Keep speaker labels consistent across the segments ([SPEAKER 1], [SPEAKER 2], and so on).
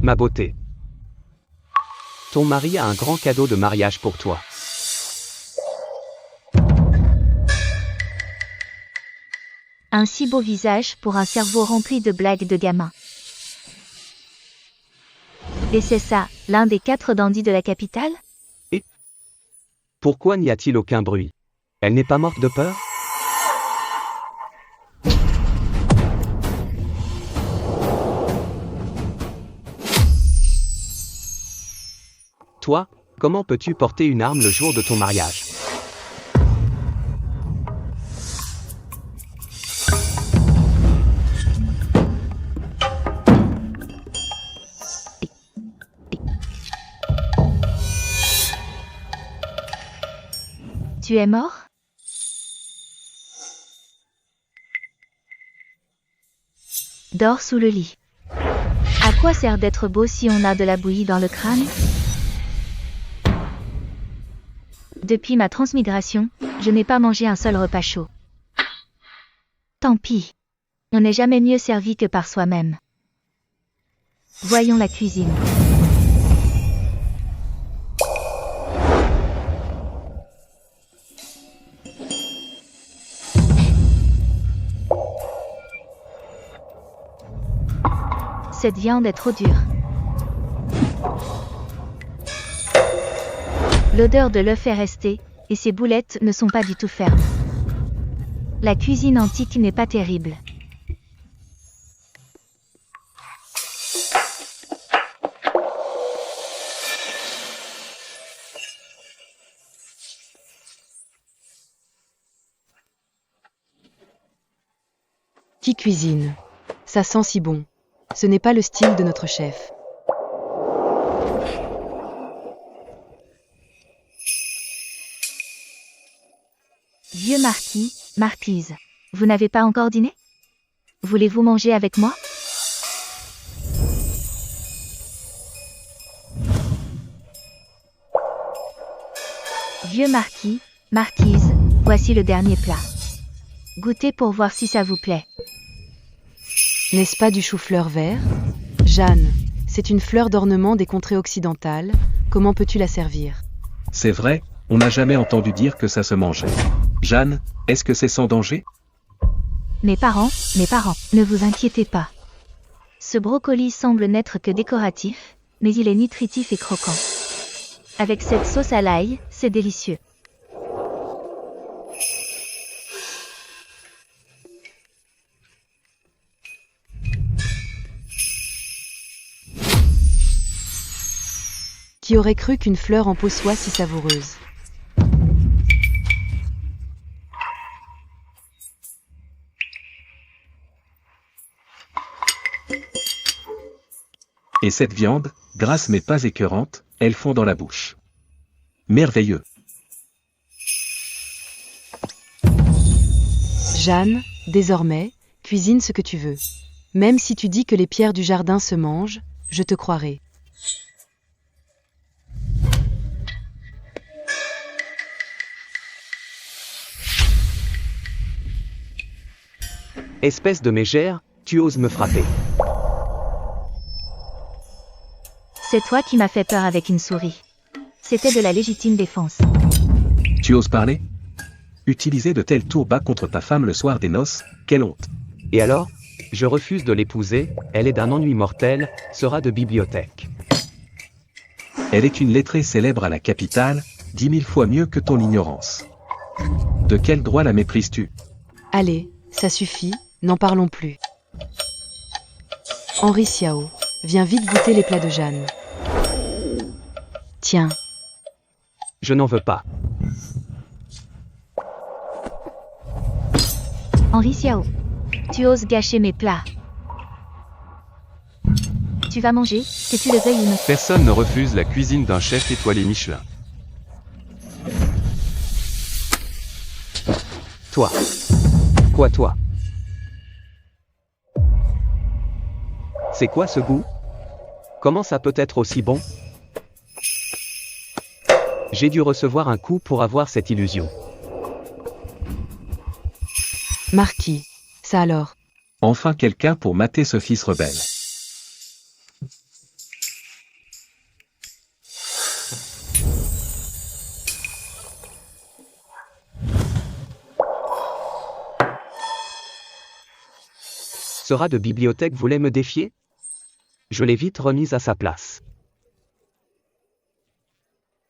[SPEAKER 1] Ma beauté. Ton mari a un grand cadeau de mariage pour toi.
[SPEAKER 2] Un si beau visage pour un cerveau rempli de blagues de gamin. Et c'est ça, l'un des 4 dandys de la capitale?
[SPEAKER 1] Pourquoi n'y a-t-il aucun bruit? Elle n'est pas morte de peur? Toi, comment peux-tu porter une arme le jour de ton mariage?
[SPEAKER 2] Tu es mort? Dors sous le lit. À quoi sert d'être beau si on a de la bouillie dans le crâne? Depuis ma transmigration, je n'ai pas mangé un seul repas chaud. Tant pis. On n'est jamais mieux servi que par soi-même. Voyons la cuisine. Cette viande est trop dure. L'odeur de l'œuf est restée, et ces boulettes ne sont pas du tout fermes. La cuisine antique n'est pas terrible.
[SPEAKER 3] Qui cuisine? Ça sent si bon. Ce n'est pas le style de notre chef.
[SPEAKER 2] Vieux marquis, marquise, vous n'avez pas encore dîné? Voulez-vous manger avec moi? Vieux marquis, marquise, voici le dernier plat. Goûtez pour voir si ça vous plaît.
[SPEAKER 3] N'est-ce pas du chou-fleur vert? Jeanne, c'est une fleur d'ornement des contrées occidentales. Comment peux-tu la servir?
[SPEAKER 4] C'est vrai, on n'a jamais entendu dire que ça se mangeait. Jeanne, est-ce que c'est sans danger?
[SPEAKER 2] Mes parents, ne vous inquiétez pas. Ce brocoli semble n'être que décoratif, mais il est nutritif et croquant. Avec cette sauce à l'ail, c'est délicieux.
[SPEAKER 3] Qui aurait cru qu'une fleur en peau soit si savoureuse?
[SPEAKER 4] Et cette viande, grasse mais pas écœurante, elle fond dans la bouche. Merveilleux.
[SPEAKER 3] Jeanne, désormais, cuisine ce que tu veux. Même si tu dis que les pierres du jardin se mangent, je te croirai.
[SPEAKER 1] Espèce de mégère, tu oses me frapper.
[SPEAKER 2] C'est toi qui m'as fait peur avec une souris. C'était de la légitime défense.
[SPEAKER 4] Tu oses parler? Utiliser de tels tours bas contre ta femme le soir des noces, quelle honte!
[SPEAKER 1] Et alors? Je refuse de l'épouser, elle est d'un ennui mortel, sera de bibliothèque.
[SPEAKER 4] Elle est une lettrée célèbre à la capitale, 10 000 fois mieux que ton ignorance. De quel droit la méprises-tu?
[SPEAKER 3] Allez, ça suffit, n'en parlons plus. Henri Xiao, viens vite goûter les plats de Jeanne. Tiens,
[SPEAKER 1] Je n'en veux pas.
[SPEAKER 2] Henri Xiao, tu oses gâcher mes plats. Tu vas manger, que tu le veuilles ou non.
[SPEAKER 5] Personne ne refuse la cuisine d'un chef étoilé Michelin.
[SPEAKER 1] Toi. Quoi toi? C'est quoi ce goût? Comment ça peut être aussi bon? J'ai dû recevoir un coup pour avoir cette illusion.
[SPEAKER 3] Marquis, ça alors.
[SPEAKER 4] Enfin quelqu'un pour mater ce fils rebelle.
[SPEAKER 1] Sera de bibliothèque voulait me défier? Je l'ai vite remise à sa place.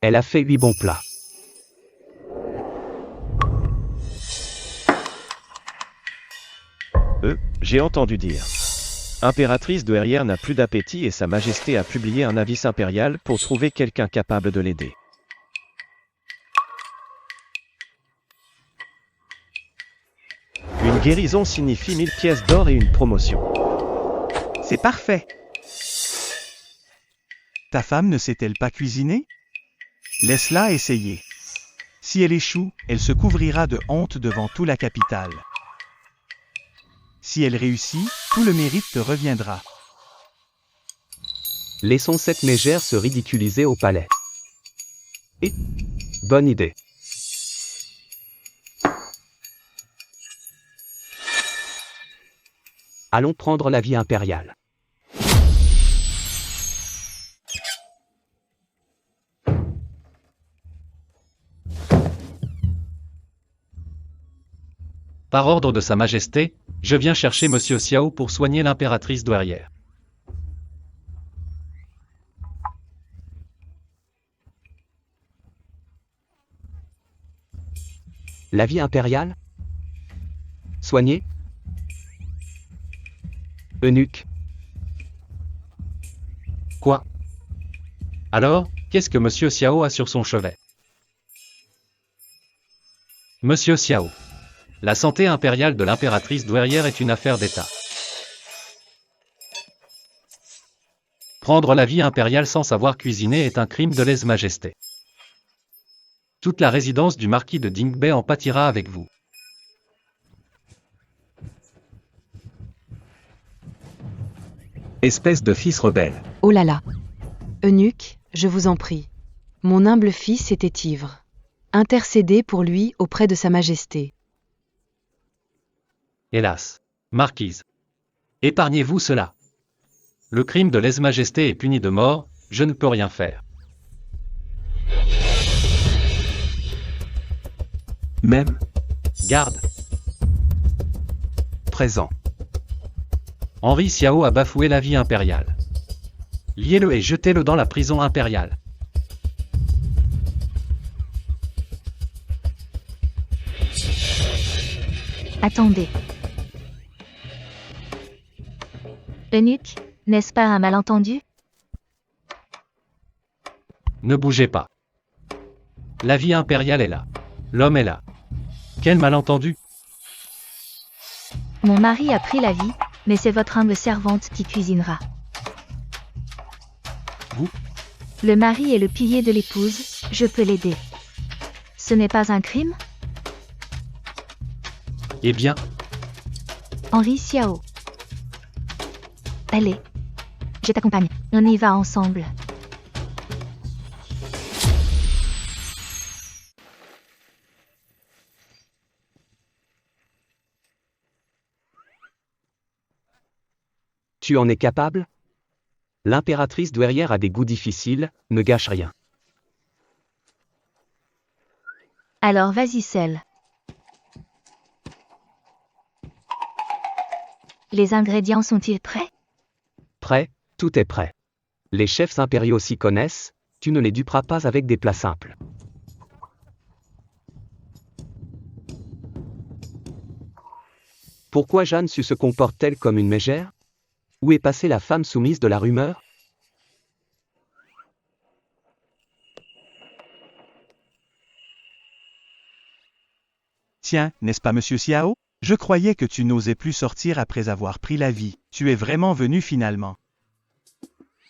[SPEAKER 1] Elle a fait 8 bons plats.
[SPEAKER 6] J'ai entendu dire. Impératrice douairière n'a plus d'appétit et Sa Majesté a publié un avis impérial pour trouver quelqu'un capable de l'aider. Une guérison signifie 1000 pièces d'or et une promotion.
[SPEAKER 7] C'est parfait. Ta femme ne sait-elle pas cuisiner? Laisse-la essayer. Si elle échoue, elle se couvrira de honte devant toute la capitale. Si elle réussit, tout le mérite te reviendra.
[SPEAKER 1] Laissons cette mégère se ridiculiser au palais. Et bonne idée. Allons prendre la vie impériale.
[SPEAKER 8] Par ordre de Sa Majesté, je viens chercher Monsieur Xiao pour soigner l'impératrice douairière.
[SPEAKER 1] La vie impériale? Soigner? Eunuque.
[SPEAKER 8] Quoi? Alors, qu'est-ce que Monsieur Xiao a sur son chevet? Monsieur Xiao. La santé impériale de l'impératrice douairière est une affaire d'État. Prendre la vie impériale sans savoir cuisiner est un crime de lèse-majesté. Toute la résidence du marquis de Dingbei en pâtira avec vous.
[SPEAKER 4] Espèce de fils rebelle.
[SPEAKER 3] Oh là là. Eunuque, je vous en prie. Mon humble fils était ivre. Intercédez pour lui auprès de Sa Majesté.
[SPEAKER 8] Hélas. Marquise. Épargnez-vous cela. Le crime de lèse-majesté est puni de mort, je ne peux rien faire.
[SPEAKER 4] Même.
[SPEAKER 8] Garde.
[SPEAKER 1] Présent.
[SPEAKER 8] Henri Xiao a bafoué la vie impériale. Liez-le et jetez-le dans la prison impériale.
[SPEAKER 2] Attendez. Eunuque, n'est-ce pas un malentendu?
[SPEAKER 8] Ne bougez pas. La vie impériale est là. L'homme est là. Quel malentendu!
[SPEAKER 2] Mon mari a pris la vie, mais c'est votre humble servante qui cuisinera.
[SPEAKER 8] Vous?
[SPEAKER 2] Le mari est le pilier de l'épouse, je peux l'aider. Ce n'est pas un crime?
[SPEAKER 8] Eh bien,
[SPEAKER 2] Henri Xiao. Allez. Je t'accompagne. On y va ensemble.
[SPEAKER 1] Tu en es capable? L'impératrice douairière a des goûts difficiles, ne gâche rien.
[SPEAKER 2] Alors vas-y seul. Les ingrédients sont-ils prêts?
[SPEAKER 1] Prêt, tout est prêt. Les chefs impériaux s'y connaissent, tu ne les duperas pas avec des plats simples. Pourquoi Jeanne se comporte-t-elle comme une mégère? Où est passée la femme soumise de la rumeur?
[SPEAKER 7] Tiens, n'est-ce pas Monsieur Xiao? Je croyais que tu n'osais plus sortir après avoir pris la vie. Tu es vraiment venu finalement.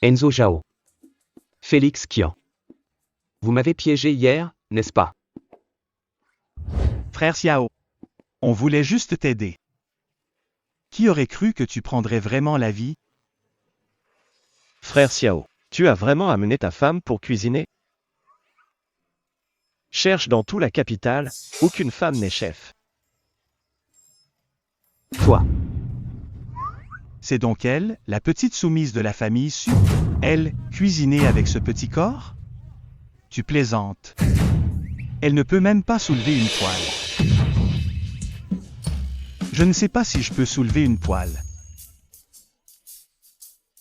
[SPEAKER 1] Enzo Zhao. Félix Qian. Vous m'avez piégé hier, n'est-ce pas?
[SPEAKER 7] Frère Xiao. On voulait juste t'aider. Qui aurait cru que tu prendrais vraiment la vie?
[SPEAKER 6] Frère Xiao, tu as vraiment amené ta femme pour cuisiner? Cherche dans toute la capitale, aucune femme n'est chef.
[SPEAKER 1] Toi.
[SPEAKER 7] C'est donc elle, la petite soumise de la famille Su. Elle, cuisiner avec ce petit corps? Tu plaisantes. Elle ne peut même pas soulever une poêle. Je ne sais pas si je peux soulever une poêle.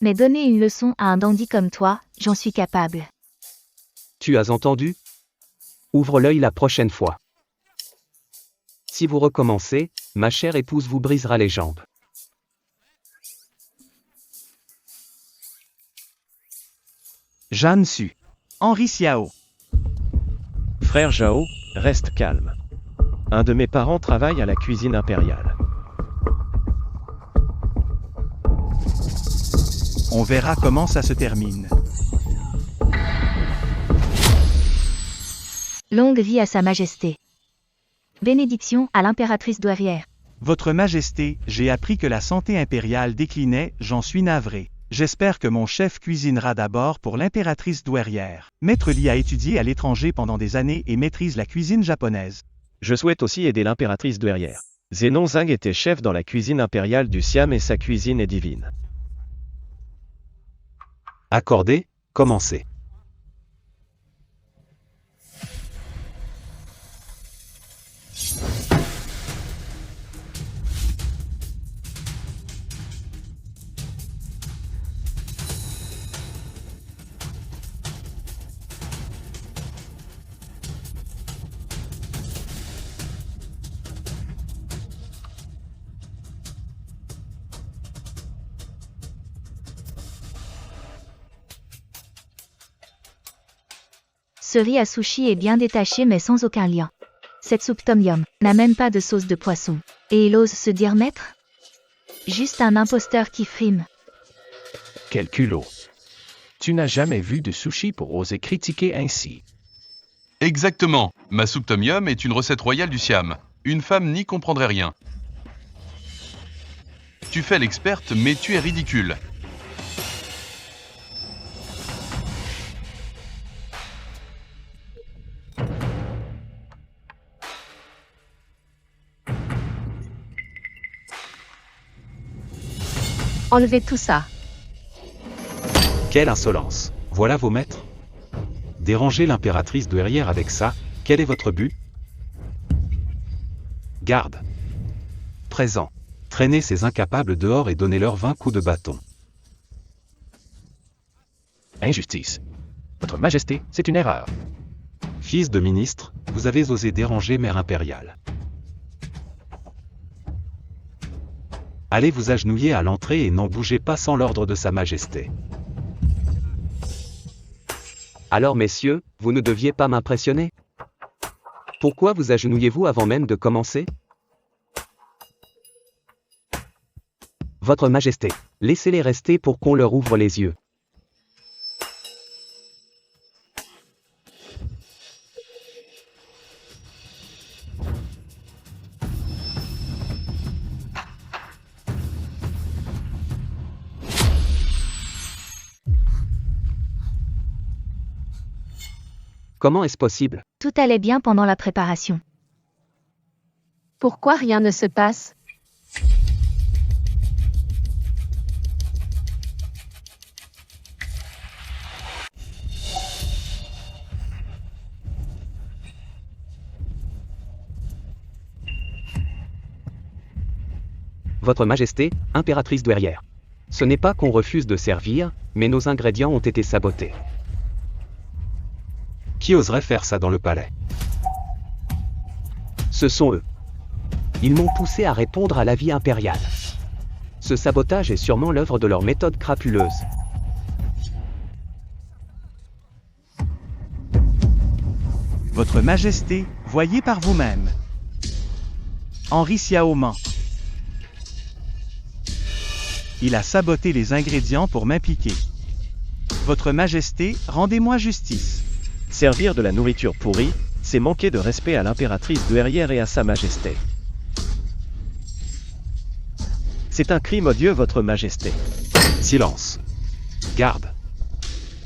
[SPEAKER 2] Mais donner une leçon à un dandy comme toi, j'en suis capable.
[SPEAKER 1] Tu as entendu? Ouvre l'œil la prochaine fois. Si vous recommencez, ma chère épouse vous brisera les jambes.
[SPEAKER 7] Jeanne Su. Henri Xiao.
[SPEAKER 6] Frère Zhao, reste calme. Un de mes parents travaille à la cuisine impériale.
[SPEAKER 7] On verra comment ça se termine.
[SPEAKER 2] Longue vie à Sa Majesté. Bénédiction à l'impératrice douairière.
[SPEAKER 7] Votre Majesté, j'ai appris que la santé impériale déclinait, j'en suis navré. J'espère que mon chef cuisinera d'abord pour l'impératrice douairière. Maître Li a étudié à l'étranger pendant des années et maîtrise la cuisine japonaise.
[SPEAKER 6] Je souhaite aussi aider l'impératrice douairière. Zénon Zing était chef dans la cuisine impériale du Siam et sa cuisine est divine.
[SPEAKER 4] Accordé, commencez.
[SPEAKER 2] Ce riz à sushi est bien détaché mais sans aucun lien. Cette soupe tom yum n'a même pas de sauce de poisson. Et il ose se dire maître? Juste un imposteur qui frime.
[SPEAKER 9] Quel culot. Tu n'as jamais vu de sushi pour oser critiquer ainsi.
[SPEAKER 5] Exactement. Ma soupe tom yum est une recette royale du Siam. Une femme n'y comprendrait rien. Tu fais l'experte, mais tu es ridicule.
[SPEAKER 2] Enlevez tout ça.
[SPEAKER 4] Quelle insolence. Voilà vos maîtres. Déranger l'impératrice douairière avec ça, quel est votre but? Garde. Présent. Traînez ces incapables dehors et donnez-leur 20 coups de bâton.
[SPEAKER 9] Injustice. Votre Majesté, c'est une erreur.
[SPEAKER 4] Fils de ministre, vous avez osé déranger mère impériale. Allez vous agenouiller à l'entrée et n'en bougez pas sans l'ordre de Sa Majesté.
[SPEAKER 1] Alors messieurs, vous ne deviez pas m'impressionner? Pourquoi vous agenouillez-vous avant même de commencer? Votre Majesté, laissez-les rester pour qu'on leur ouvre les yeux. Comment est-ce possible?
[SPEAKER 2] Tout allait bien pendant la préparation. Pourquoi rien ne se passe?
[SPEAKER 1] Votre Majesté, impératrice douairière. Ce n'est pas qu'on refuse de servir, mais nos ingrédients ont été sabotés.
[SPEAKER 4] Qui oserait faire ça dans le palais?
[SPEAKER 1] Ce sont eux. Ils m'ont poussé à répondre à l'avis impérial. Ce sabotage est sûrement l'œuvre de leur méthode crapuleuse.
[SPEAKER 7] Votre Majesté, voyez par vous-même. Henri Xiao ment. Il a saboté les ingrédients pour m'impliquer. Votre Majesté, rendez-moi justice.
[SPEAKER 6] Servir de la nourriture pourrie, c'est manquer de respect à l'impératrice douairière et à Sa Majesté. C'est un crime odieux, Votre Majesté.
[SPEAKER 4] Silence. Garde.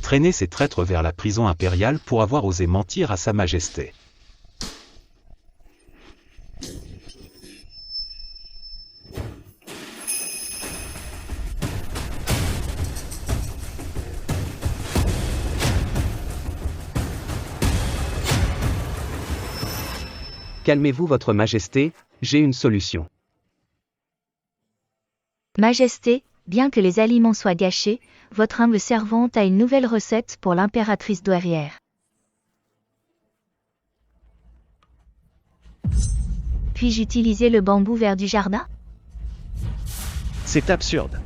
[SPEAKER 4] Traînez ces traîtres vers la prison impériale pour avoir osé mentir à Sa Majesté.
[SPEAKER 1] Calmez-vous Votre Majesté, j'ai une solution.
[SPEAKER 2] Majesté, Bien que les aliments soient gâchés, votre humble servante a une nouvelle recette pour l'impératrice douairière. Puis-je utiliser le bambou vert du jardin?
[SPEAKER 6] C'est absurde.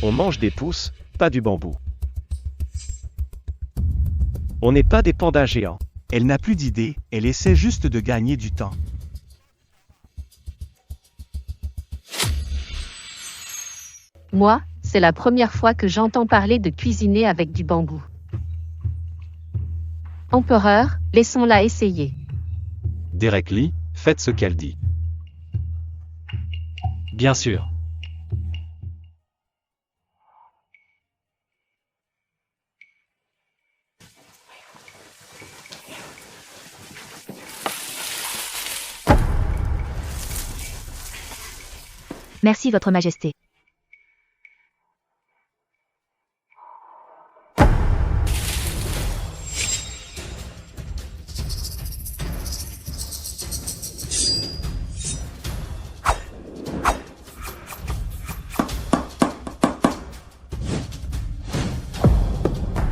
[SPEAKER 6] On mange des pousses, pas du bambou. On n'est pas des pandas géants.
[SPEAKER 7] Elle n'a plus d'idée, elle essaie juste de gagner du temps.
[SPEAKER 10] Moi, c'est la première fois que j'entends parler de cuisiner avec du bambou. Empereur, laissons-la essayer.
[SPEAKER 4] Derek Lee, faites ce qu'elle dit.
[SPEAKER 8] Bien sûr.
[SPEAKER 2] Merci, Votre Majesté.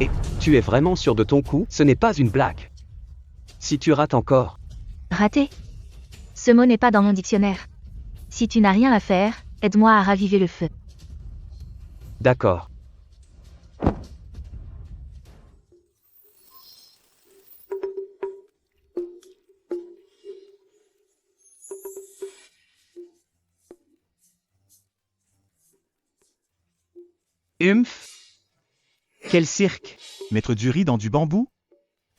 [SPEAKER 1] Et, tu es vraiment sûr de ton coup? Ce n'est pas une blague. Si tu rates encore,
[SPEAKER 2] Raté? Ce mot n'est pas dans mon dictionnaire. Si tu n'as rien à faire, aide-moi à raviver le feu.
[SPEAKER 1] d'accord.
[SPEAKER 7] Humph! Quel cirque! Mettre du riz dans du bambou?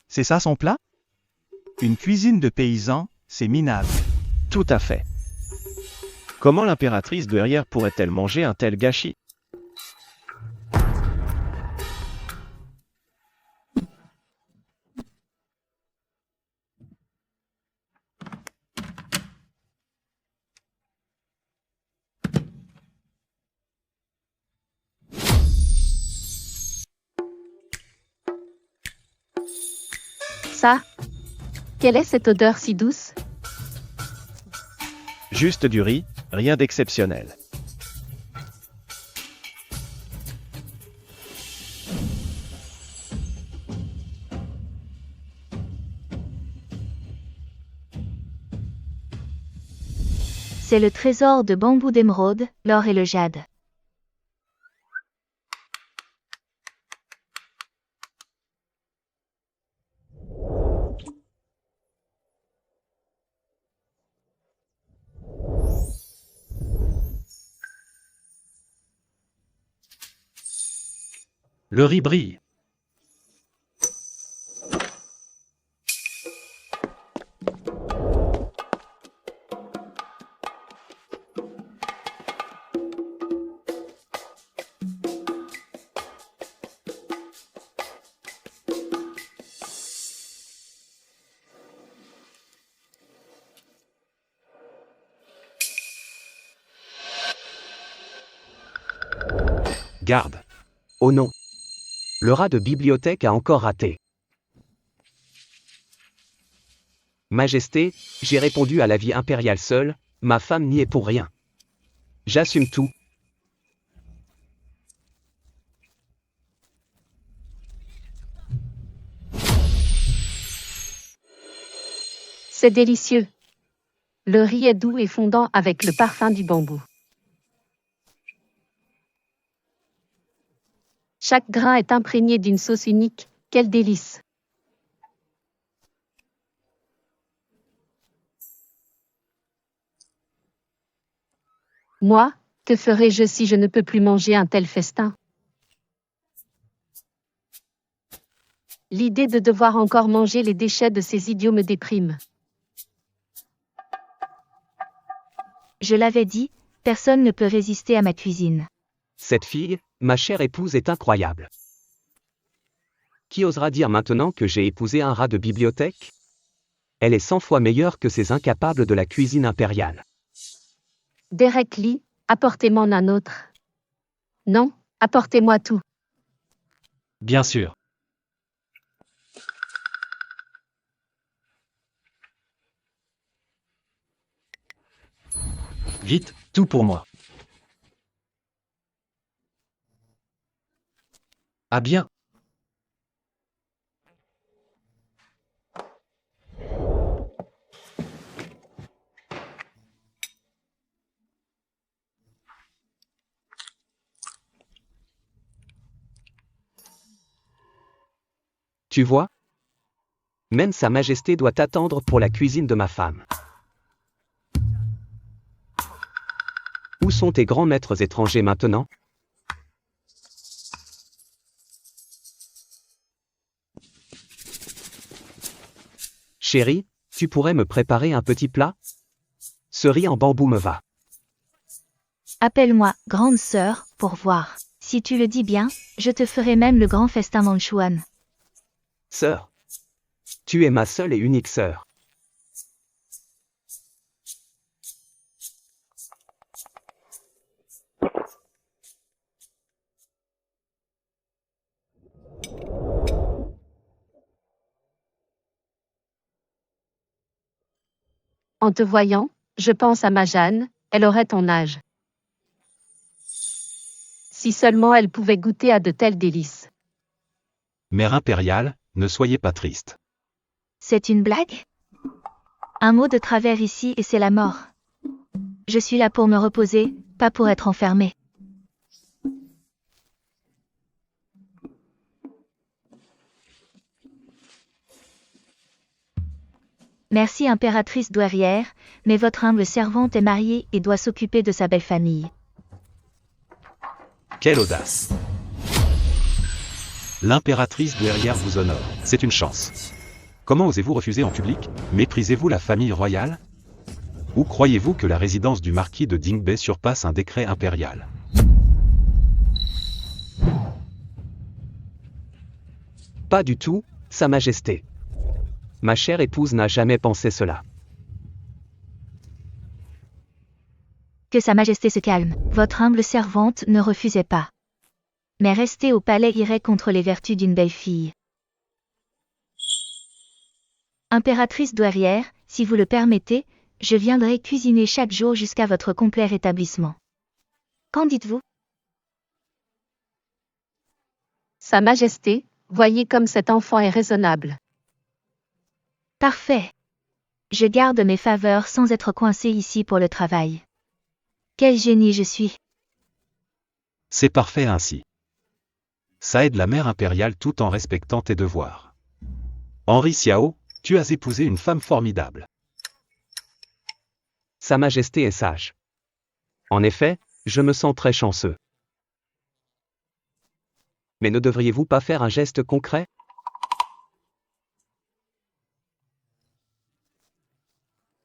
[SPEAKER 7] C'est ça son plat? Une cuisine de paysan, c'est minable.
[SPEAKER 6] Tout à fait. Comment l'impératrice douairière pourrait-elle manger un tel gâchis?
[SPEAKER 10] Ça? Quelle est cette odeur si douce?
[SPEAKER 6] Juste du riz, rien d'exceptionnel.
[SPEAKER 2] C'est le trésor de bambou d'émeraude, l'or et le jade.
[SPEAKER 8] Le riz brille.
[SPEAKER 1] Garde. Oh non. Le rat de bibliothèque a encore raté. Majesté, j'ai répondu à l'avis impérial seul, ma femme n'y est pour rien. J'assume tout.
[SPEAKER 10] C'est délicieux. Le riz est doux et fondant avec le parfum du bambou. Chaque grain est imprégné d'une sauce unique, quel délice! Moi, que ferais-je si je ne peux plus manger un tel festin? L'idée de devoir encore manger les déchets de ces idiots me déprime.
[SPEAKER 2] Je l'avais dit, personne ne peut résister à ma cuisine.
[SPEAKER 1] Cette fille, ma chère épouse est incroyable. Qui osera dire maintenant que j'ai épousé un rat de bibliothèque? Elle est 100 fois meilleure que ces incapables de la cuisine impériale.
[SPEAKER 10] Derek Lee, apportez-moi un autre. Non, apportez-moi tout.
[SPEAKER 8] Bien sûr. Vite, tout pour moi. Ah bien.
[SPEAKER 1] Tu vois? Même Sa Majesté doit attendre pour la cuisine de ma femme. Où sont tes grands maîtres étrangers maintenant? Chérie, tu pourrais me préparer un petit plat? Ce riz en bambou me va.
[SPEAKER 2] Appelle-moi grande sœur pour voir. Si tu le dis bien, je te ferai même le grand festin manchouan.
[SPEAKER 1] Sœur. Tu es ma seule et unique sœur.
[SPEAKER 10] En te voyant, je pense à ma Jeanne, elle aurait ton âge. Si seulement elle pouvait goûter à de tels délices.
[SPEAKER 4] Mère impériale, ne soyez pas triste.
[SPEAKER 2] C'est une blague? Un mot de travers ici et c'est la mort. Je suis là pour me reposer, pas pour être enfermée. Merci impératrice douairière, mais votre humble servante est mariée et doit s'occuper de sa belle famille.
[SPEAKER 4] Quelle audace! L'impératrice douairière vous honore, c'est une chance. Comment osez-vous refuser en public? Méprisez-vous la famille royale? Ou croyez-vous que la résidence du marquis de Dingbei surpasse un décret impérial?
[SPEAKER 1] Pas du tout, Sa Majesté. Ma chère épouse n'a jamais pensé cela.
[SPEAKER 2] Que Sa Majesté se calme, votre humble servante ne refusait pas. Mais rester au palais irait contre les vertus d'une belle fille. Impératrice douairière, si vous le permettez, je viendrai cuisiner chaque jour jusqu'à votre complet rétablissement. Qu'en dites-vous?
[SPEAKER 10] Sa Majesté, voyez comme cet enfant est raisonnable.
[SPEAKER 2] Parfait. Je garde mes faveurs sans être coincée ici pour le travail. Quel génie je suis.
[SPEAKER 4] C'est parfait ainsi. Ça aide la mère impériale tout en respectant tes devoirs. Henri Xiao, tu as épousé une femme formidable.
[SPEAKER 1] Sa Majesté est sage. En effet, je me sens très chanceux. Mais ne devriez-vous pas faire un geste concret?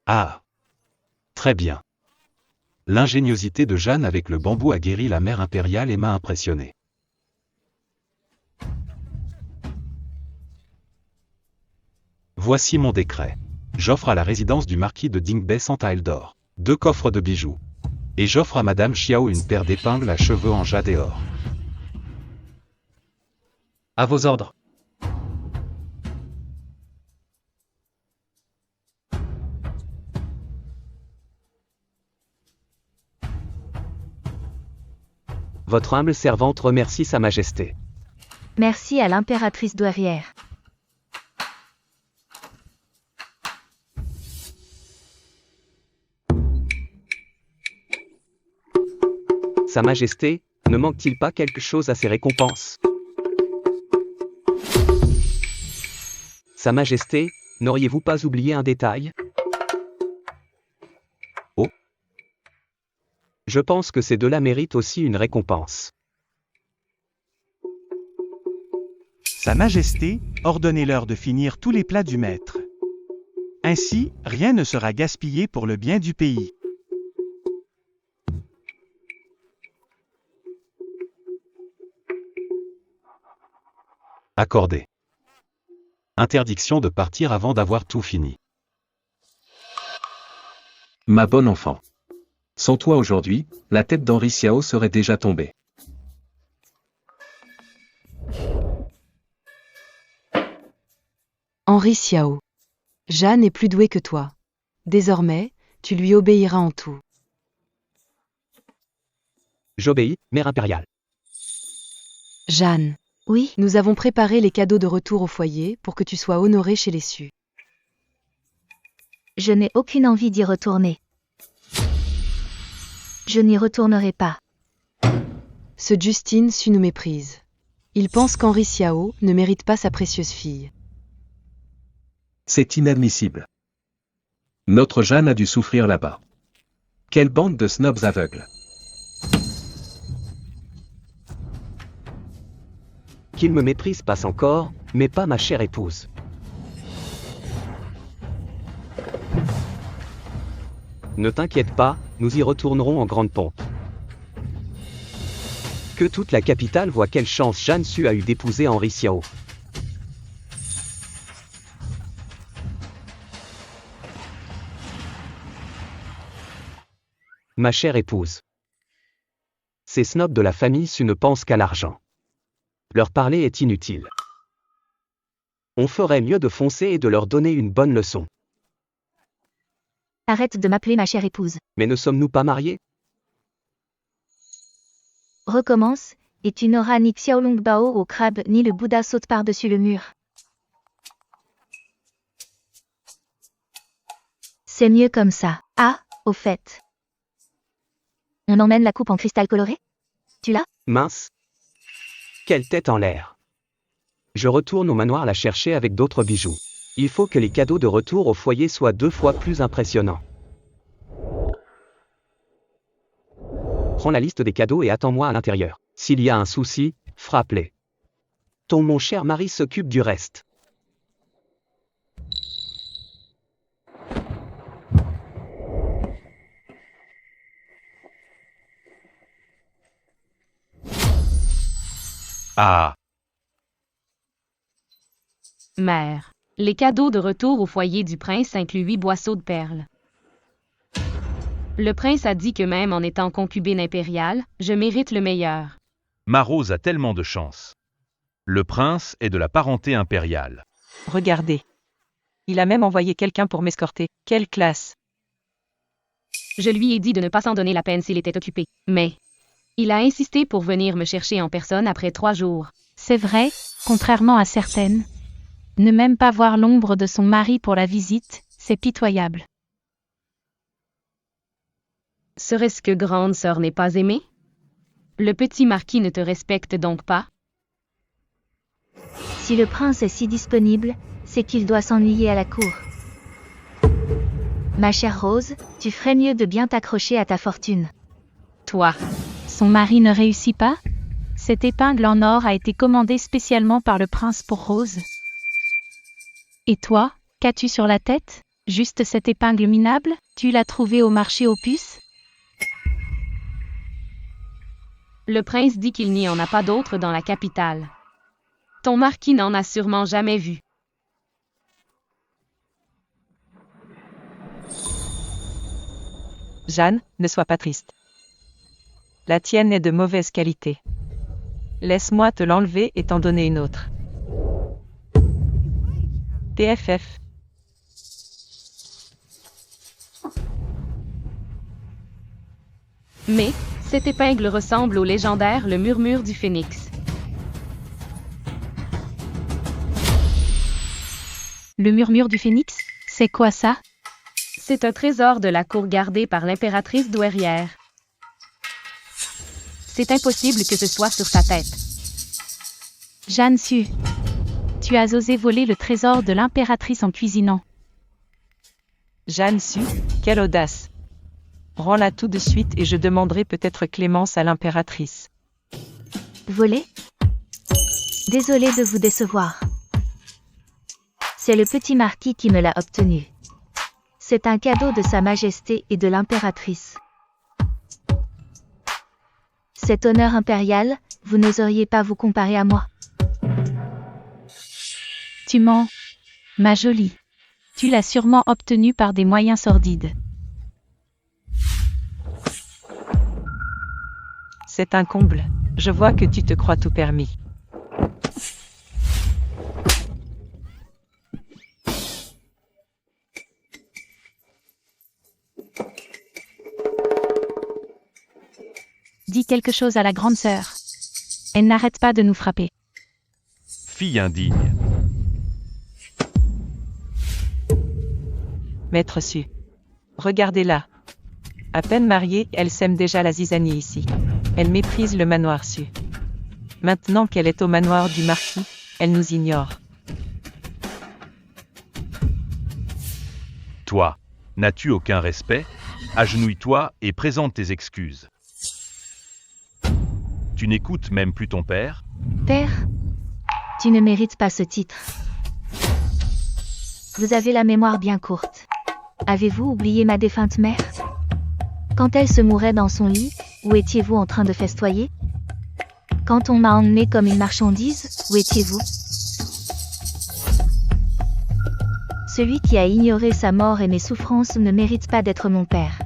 [SPEAKER 4] Ah! Très bien. L'ingéniosité de Jeanne avec le bambou a guéri la mère impériale et m'a impressionné. Voici mon décret. J'offre à la résidence du marquis de Dingbei 100 taels d'or, 2 coffres de bijoux. Et j'offre à Madame Xiao une paire d'épingles à cheveux en jade et or.
[SPEAKER 8] À vos ordres.
[SPEAKER 1] Votre humble servante remercie Sa Majesté.
[SPEAKER 2] Merci à l'impératrice douairière.
[SPEAKER 1] Sa Majesté, ne manque-t-il pas quelque chose à ces récompenses? Sa Majesté, n'auriez-vous pas oublié un détail?
[SPEAKER 4] Oh.
[SPEAKER 1] Je pense que ces deux-là méritent aussi une récompense.
[SPEAKER 7] Sa Majesté, ordonnez-leur de finir tous les plats du maître. Ainsi, rien ne sera gaspillé pour le bien du pays.
[SPEAKER 4] Accordé. Interdiction de partir avant d'avoir tout fini. Ma bonne enfant. Sans toi aujourd'hui, la tête d'Henri Xiao serait déjà tombée.
[SPEAKER 3] Henri Xiao. Jeanne est plus douée que toi. Désormais, tu lui obéiras en tout.
[SPEAKER 1] J'obéis, mère impériale.
[SPEAKER 3] Jeanne,
[SPEAKER 2] Oui,
[SPEAKER 3] Nous avons préparé les cadeaux de retour au foyer pour que tu sois honoré chez les Sus.
[SPEAKER 2] je n'ai aucune envie d'y retourner. Je n'y retournerai pas.
[SPEAKER 3] Ce Justin Su nous méprise. Il pense qu'Henri Xiao ne mérite pas sa précieuse fille.
[SPEAKER 9] C'est inadmissible. Notre Jeanne a dû souffrir là-bas. Quelle bande de snobs aveugles.
[SPEAKER 1] Qu'il me méprise passe encore, mais pas ma chère épouse. Ne t'inquiète pas, nous y retournerons en grande pompe. Que toute la capitale voit quelle chance Jeanne Su a eu d'épouser Henri Xiao. Ma chère épouse. Ces snobs de la famille Su ne pensent qu'à l'argent. Leur parler est inutile. On ferait mieux de foncer et de leur donner une bonne leçon.
[SPEAKER 2] Arrête de m'appeler ma chère épouse.
[SPEAKER 1] Mais ne sommes-nous pas mariés?
[SPEAKER 2] Recommence, et tu n'auras ni Xiaolong Bao au crabe ni le Bouddha saute par-dessus le mur. C'est mieux comme ça. Ah, au fait. On emmène la coupe en cristal coloré? Tu l'as?
[SPEAKER 1] Mince. Quelle tête en l'air. Je retourne au manoir la chercher avec d'autres bijoux. Il faut que les cadeaux de retour au foyer soient 2 fois plus impressionnants. Prends la liste des cadeaux et attends-moi à l'intérieur. S'il y a un souci, frappe-les. Mon cher mari s'occupe du reste.
[SPEAKER 5] Ah,
[SPEAKER 11] Mère. Les cadeaux de retour au foyer du prince incluent 8 boisseaux de perles. Le prince a dit que même en étant concubine impériale, je mérite le meilleur.
[SPEAKER 5] ma Rose a tellement de chance. Le prince est de la parenté impériale.
[SPEAKER 12] Regardez. Il a même envoyé quelqu'un pour m'escorter. Quelle classe!
[SPEAKER 11] Je lui ai dit de ne pas s'en donner la peine s'il était occupé. Mais il a insisté pour venir me chercher en personne après 3 jours.
[SPEAKER 13] C'est vrai, contrairement à certaines. Ne même pas voir l'ombre de son mari pour la visite, c'est pitoyable.
[SPEAKER 11] Serait-ce que grande sœur n'est pas aimée? Le petit marquis ne te respecte donc pas?
[SPEAKER 2] Si le prince est si disponible, c'est qu'il doit s'ennuyer à la cour. Ma chère Rose, tu ferais mieux de bien t'accrocher à ta fortune.
[SPEAKER 11] Toi.
[SPEAKER 13] Son mari ne réussit pas? Cette épingle en or a été commandée spécialement par le prince pour Rose. Et toi, qu'as-tu sur la tête? Juste cette épingle minable? Tu l'as trouvée au marché aux puces?
[SPEAKER 11] Le prince dit qu'il n'y en a pas d'autre dans la capitale. Ton marquis n'en a sûrement jamais vu.
[SPEAKER 12] Jeanne, ne sois pas triste. La tienne est de mauvaise qualité. Laisse-moi te l'enlever et t'en donner une autre. TFF.
[SPEAKER 11] Mais, cette épingle ressemble au légendaire le murmure du phénix.
[SPEAKER 13] Le murmure du phénix? C'est quoi ça?
[SPEAKER 11] C'est un trésor de la cour gardé par l'impératrice douairière. C'est impossible que ce soit sur sa tête.
[SPEAKER 13] Jeanne Su. Tu as osé voler le trésor de l'impératrice en cuisinant.
[SPEAKER 12] Jeanne Su, quelle audace! Rends-la tout de suite et je demanderai peut-être clémence à l'impératrice.
[SPEAKER 2] Voler? Désolée de vous décevoir. C'est le petit marquis qui me l'a obtenu. C'est un cadeau de Sa Majesté et de l'impératrice. Cet honneur impérial, vous n'oseriez pas vous comparer à moi.
[SPEAKER 13] Tu mens. Ma jolie. Tu l'as sûrement obtenu par des moyens sordides.
[SPEAKER 12] C'est un comble. Je vois que tu te crois tout permis.
[SPEAKER 13] Dis quelque chose à la grande sœur. Elle n'arrête pas de nous frapper.
[SPEAKER 4] Fille indigne.
[SPEAKER 12] Maître Su. Regardez-la. À peine mariée, elle sème déjà la zizanie ici. Elle méprise le manoir Su. Maintenant qu'elle est au manoir du marquis, elle nous ignore.
[SPEAKER 4] Toi, n'as-tu aucun respect? Agenouille-toi et présente tes excuses. Tu n'écoutes même plus ton père?
[SPEAKER 2] Père, tu ne mérites pas ce titre. Vous avez la mémoire bien courte. Avez-vous oublié ma défunte mère? Quand elle se mourait dans son lit, où étiez-vous en train de festoyer? Quand on m'a emmené comme une marchandise, où étiez-vous? Celui qui a ignoré sa mort et mes souffrances ne mérite pas d'être mon père.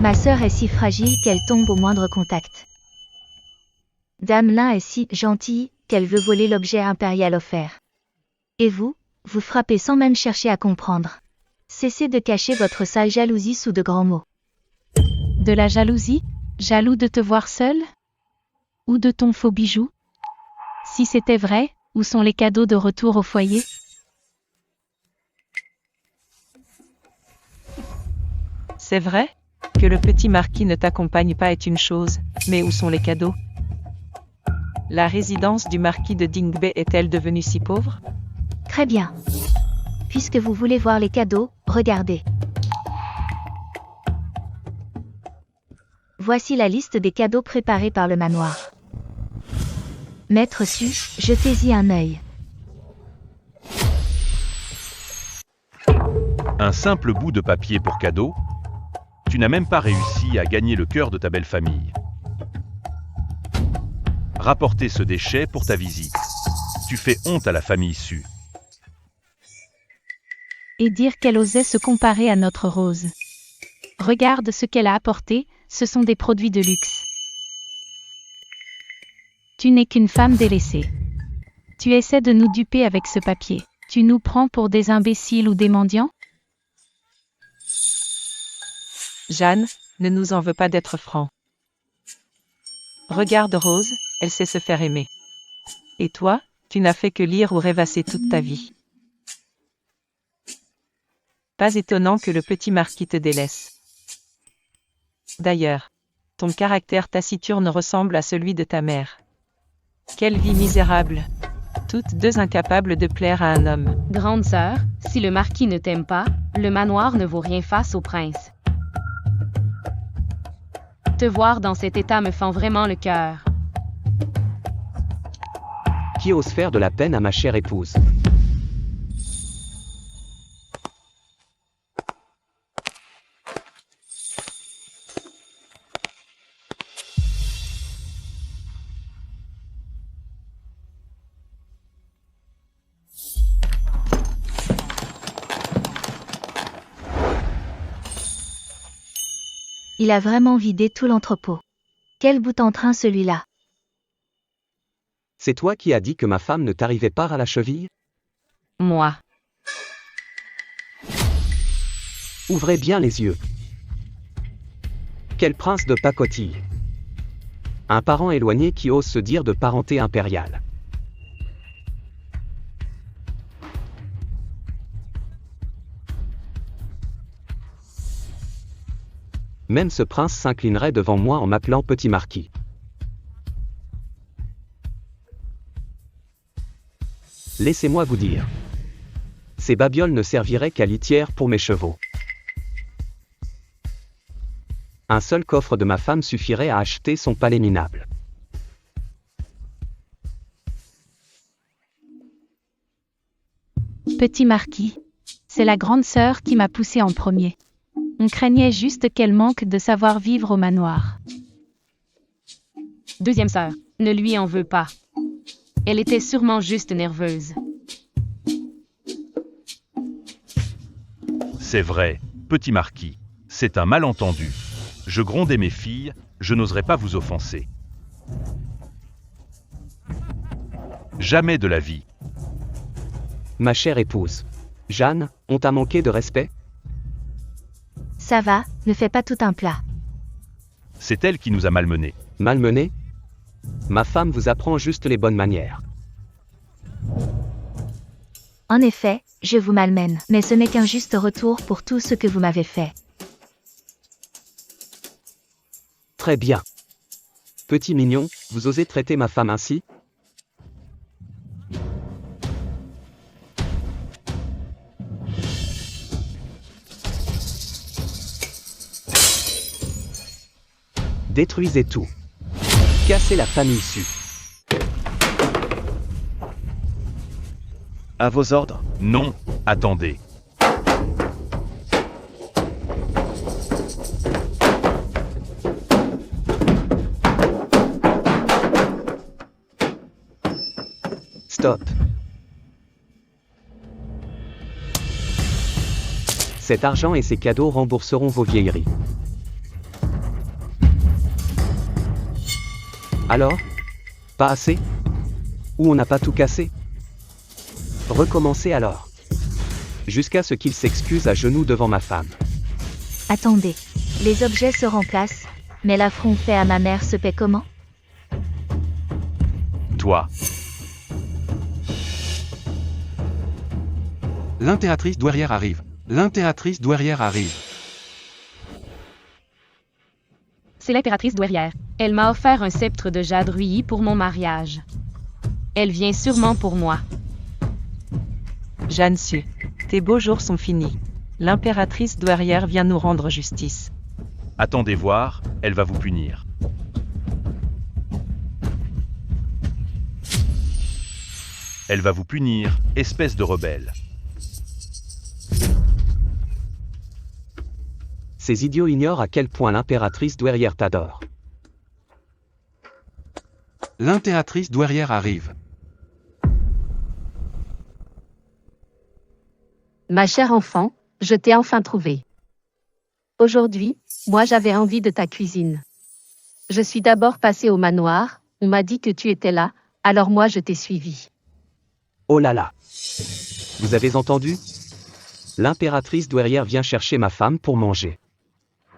[SPEAKER 2] Ma sœur est si fragile qu'elle tombe au moindre contact. Damelin est si gentille qu'elle veut voler l'objet impérial offert. Et vous, vous frappez sans même chercher à comprendre. Cessez de cacher votre sale jalousie sous de grands mots.
[SPEAKER 13] De la jalousie? Jaloux de te voir seule? Ou de ton faux bijou? Si c'était vrai, où sont les cadeaux de retour au foyer?
[SPEAKER 12] C'est vrai? Que le petit marquis ne t'accompagne pas est une chose, mais où sont les cadeaux? La résidence du marquis de Dingbei est-elle devenue si pauvre?
[SPEAKER 2] Très bien. Puisque vous voulez voir les cadeaux, regardez. Voici la liste des cadeaux préparés par le manoir. Maître Su, jetez-y un œil.
[SPEAKER 4] Un simple bout de papier pour cadeau? Tu n'as même pas réussi à gagner le cœur de ta belle famille. Rapporter ce déchet pour ta visite. Tu fais honte à la famille Su.
[SPEAKER 13] Et dire qu'elle osait se comparer à notre Rose. Regarde ce qu'elle a apporté, ce sont des produits de luxe. Tu n'es qu'une femme délaissée. Tu essaies de nous duper avec ce papier. Tu nous prends pour des imbéciles ou des mendiants?
[SPEAKER 12] Jeanne, ne nous en veux pas d'être franc. Regarde Rose, elle sait se faire aimer. Et toi, tu n'as fait que lire ou rêvasser toute ta vie. Pas étonnant que le petit marquis te délaisse. D'ailleurs, ton caractère taciturne ressemble à celui de ta mère. Quelle vie misérable! Toutes deux incapables de plaire à un homme.
[SPEAKER 11] Grande sœur, si le marquis ne t'aime pas, le manoir ne vaut rien face au prince. Te voir dans cet état me fend vraiment le cœur.
[SPEAKER 1] Qui ose faire de la peine à ma chère épouse?
[SPEAKER 2] Il a vraiment vidé tout l'entrepôt. Quel bout en train celui-là.
[SPEAKER 1] C'est toi qui as dit que ma femme ne t'arrivait pas à la cheville?
[SPEAKER 11] Moi.
[SPEAKER 1] Ouvrez bien les yeux. Quel prince de pacotille. Un parent éloigné qui ose se dire de parenté impériale. Même ce prince s'inclinerait devant moi en m'appelant petit marquis. Laissez-moi vous dire. Ces babioles ne serviraient qu'à litière pour mes chevaux. Un seul coffre de ma femme suffirait à acheter son palais minable.
[SPEAKER 13] Petit marquis, c'est la grande sœur qui m'a poussé en premier. On craignait juste qu'elle manque de savoir vivre au manoir.
[SPEAKER 11] Deuxième sœur, ne lui en veux pas. Elle était sûrement juste nerveuse.
[SPEAKER 4] C'est vrai, petit marquis, c'est un malentendu. Je grondais mes filles, je n'oserais pas vous offenser. Jamais de la vie.
[SPEAKER 1] Ma chère épouse. Jeanne, on t'a manqué de respect?
[SPEAKER 2] Ça va, ne fais pas tout un plat.
[SPEAKER 4] C'est elle qui nous a malmenés.
[SPEAKER 1] Malmenés? Ma femme vous apprend juste les bonnes manières.
[SPEAKER 2] En effet, je vous malmène, mais ce n'est qu'un juste retour pour tout ce que vous m'avez fait.
[SPEAKER 1] Très bien. Petit mignon, vous osez traiter ma femme ainsi? Détruisez tout. Cassez la famille Su.
[SPEAKER 6] À vos ordres.
[SPEAKER 4] Non, attendez.
[SPEAKER 1] Stop. Cet argent et ces cadeaux rembourseront vos vieilleries. Alors? Pas assez? Ou on n'a pas tout cassé? Recommencez alors. Jusqu'à ce qu'il s'excuse à genoux devant ma femme.
[SPEAKER 2] Attendez. Les objets se remplacent, mais l'affront fait à ma mère se paie comment?
[SPEAKER 4] Toi.
[SPEAKER 5] L'impératrice douairière arrive. L'impératrice douairière arrive.
[SPEAKER 11] C'est l'impératrice douairière. Elle m'a offert un sceptre de jade ruyis pour mon mariage. Elle vient sûrement pour moi.
[SPEAKER 12] Jeanne Su, tes beaux jours sont finis. L'impératrice douairière vient nous rendre justice.
[SPEAKER 4] Attendez voir, elle va vous punir. Elle va vous punir, espèce de rebelle.
[SPEAKER 1] Ces idiots ignorent à quel point l'impératrice douairière t'adore.
[SPEAKER 5] L'impératrice douairière arrive.
[SPEAKER 10] Ma chère enfant, je t'ai enfin trouvé. Aujourd'hui, moi j'avais envie de ta cuisine. Je suis d'abord passée au manoir, on m'a dit que tu étais là, alors moi je t'ai suivi.
[SPEAKER 1] Oh là là! Vous avez entendu? L'impératrice douairière vient chercher ma femme pour manger.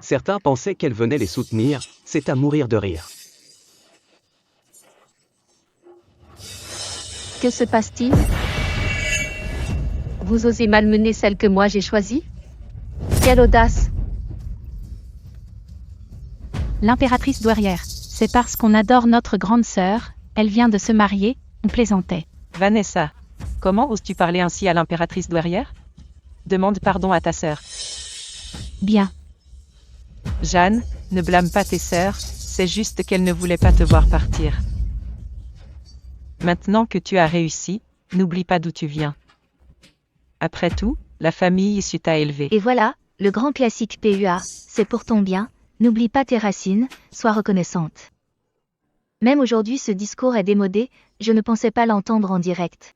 [SPEAKER 1] Certains pensaient qu'elle venait les soutenir, c'est à mourir de rire.
[SPEAKER 10] Que se passe-t-il? Vous osez malmener celle que moi j'ai choisie? Quelle audace!
[SPEAKER 13] L'impératrice douairière. C'est parce qu'on adore notre grande sœur, elle vient de se marier, on plaisantait.
[SPEAKER 12] Vanessa, comment oses-tu parler ainsi à l'impératrice douairière? Demande pardon à ta sœur.
[SPEAKER 13] Bien.
[SPEAKER 12] Jeanne, ne blâme pas tes sœurs, c'est juste qu'elles ne voulaient pas te voir partir. Maintenant que tu as réussi, n'oublie pas d'où tu viens. Après tout, la famille issue t'a élevé.
[SPEAKER 2] Et voilà, le grand classique PUA, c'est pour ton bien, n'oublie pas tes racines, sois reconnaissante. Même aujourd'hui ce discours est démodé, je ne pensais pas l'entendre en direct.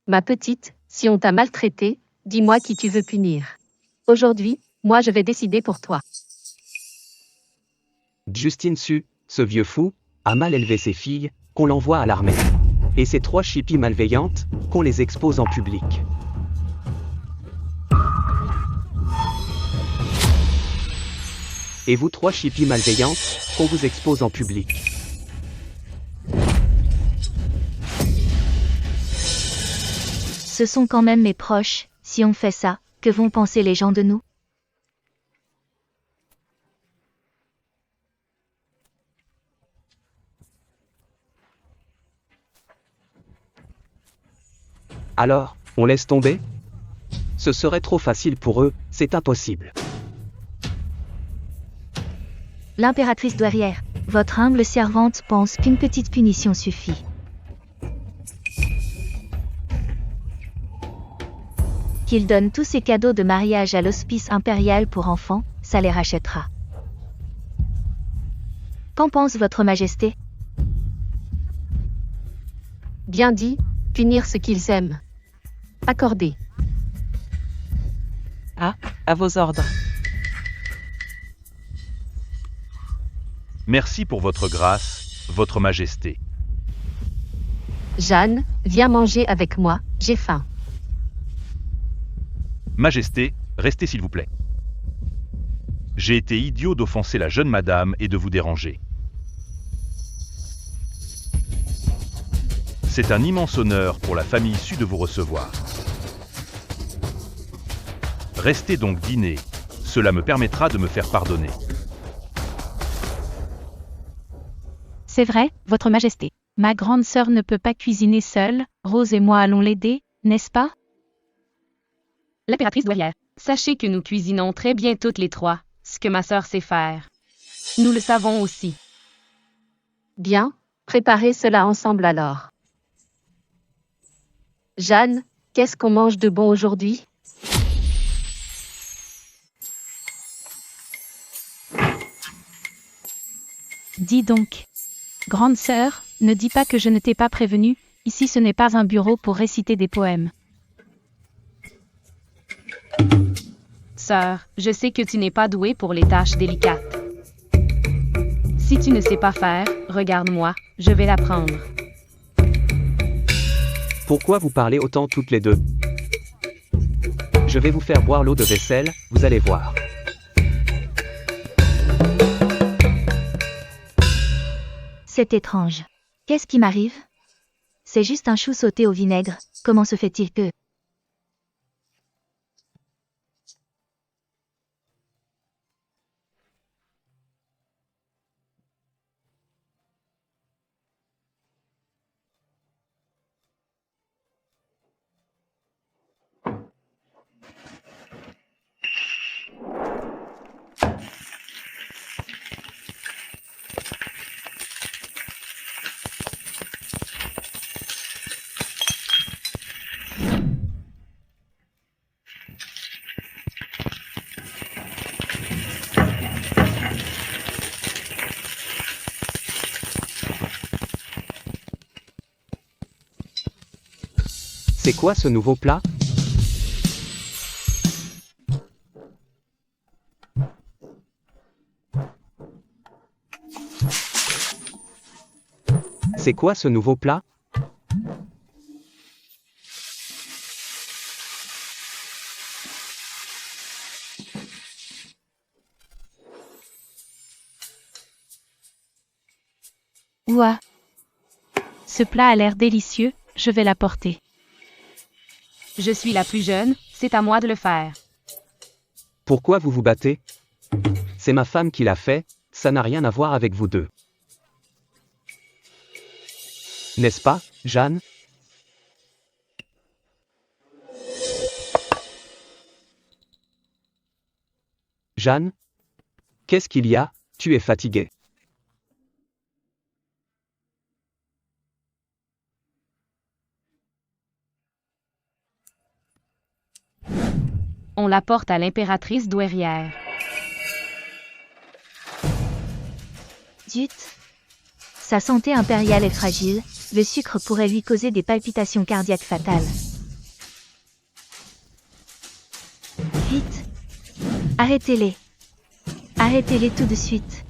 [SPEAKER 10] Ma petite, si on t'a maltraitée, dis-moi qui tu veux punir. Aujourd'hui, moi je vais décider pour toi.
[SPEAKER 1] Justine Su, ce vieux fou, a mal élevé ses filles, qu'on l'envoie à l'armée. Et ces 3 chippies malveillantes, qu'on les expose en public. Et vous 3 chippies malveillantes, qu'on vous expose en public.
[SPEAKER 2] Ce sont quand même mes proches, si on fait ça, que vont penser les gens de nous?
[SPEAKER 1] Alors, on laisse tomber? Ce serait trop facile pour eux, c'est impossible.
[SPEAKER 2] L'impératrice douairière, votre humble servante pense qu'une petite punition suffit. Qu'il donne tous ses cadeaux de mariage à l'hospice impérial pour enfants, ça les rachètera. Qu'en pense votre majesté?
[SPEAKER 10] Bien dit, punir ce qu'ils aiment. Accordé.
[SPEAKER 12] Ah, à vos ordres.
[SPEAKER 4] Merci pour votre grâce, votre majesté.
[SPEAKER 10] Jeanne, viens manger avec moi, j'ai faim.
[SPEAKER 4] Majesté, restez s'il vous plaît. J'ai été idiot d'offenser la jeune madame et de vous déranger.
[SPEAKER 14] C'est un immense honneur pour la famille Su de vous recevoir. Restez donc dîner. Cela me permettra de me faire pardonner.
[SPEAKER 13] C'est vrai, Votre Majesté. Ma grande sœur ne peut pas cuisiner seule, Rose et moi allons l'aider, n'est-ce pas?
[SPEAKER 11] L'impératrice douairière. Sachez que nous cuisinons très bien toutes les trois, ce que ma sœur sait faire. Nous le savons aussi.
[SPEAKER 10] Bien, préparez cela ensemble alors. Jeanne, qu'est-ce qu'on mange de bon aujourd'hui?
[SPEAKER 13] Dis donc. Grande sœur, ne dis pas que je ne t'ai pas prévenue, ici ce n'est pas un bureau pour réciter des poèmes.
[SPEAKER 11] Sœur, je sais que tu n'es pas douée pour les tâches délicates. Si tu ne sais pas faire, regarde-moi, je vais l'apprendre.
[SPEAKER 1] Pourquoi vous parlez autant toutes les deux? Je vais vous faire boire l'eau de vaisselle, vous allez voir.
[SPEAKER 2] C'est étrange. Qu'est-ce qui m'arrive? C'est juste un chou sauté au vinaigre, comment se fait-il que...
[SPEAKER 1] C'est quoi ce nouveau plat? C'est quoi ce nouveau plat?
[SPEAKER 13] Ouah. Ce plat a l'air délicieux, je vais l'apporter.
[SPEAKER 11] Je suis la plus jeune, c'est à moi de le faire.
[SPEAKER 1] Pourquoi vous vous battez? C'est ma femme qui l'a fait, ça n'a rien à voir avec vous deux. N'est-ce pas, Jeanne? Jeanne? Qu'est-ce qu'il y a? Tu es fatiguée.
[SPEAKER 11] On l'apporte à l'impératrice douairière.
[SPEAKER 2] Zut. Sa santé impériale est fragile, le sucre pourrait lui causer des palpitations cardiaques fatales. Vite. Arrêtez-les. Arrêtez-les tout de suite.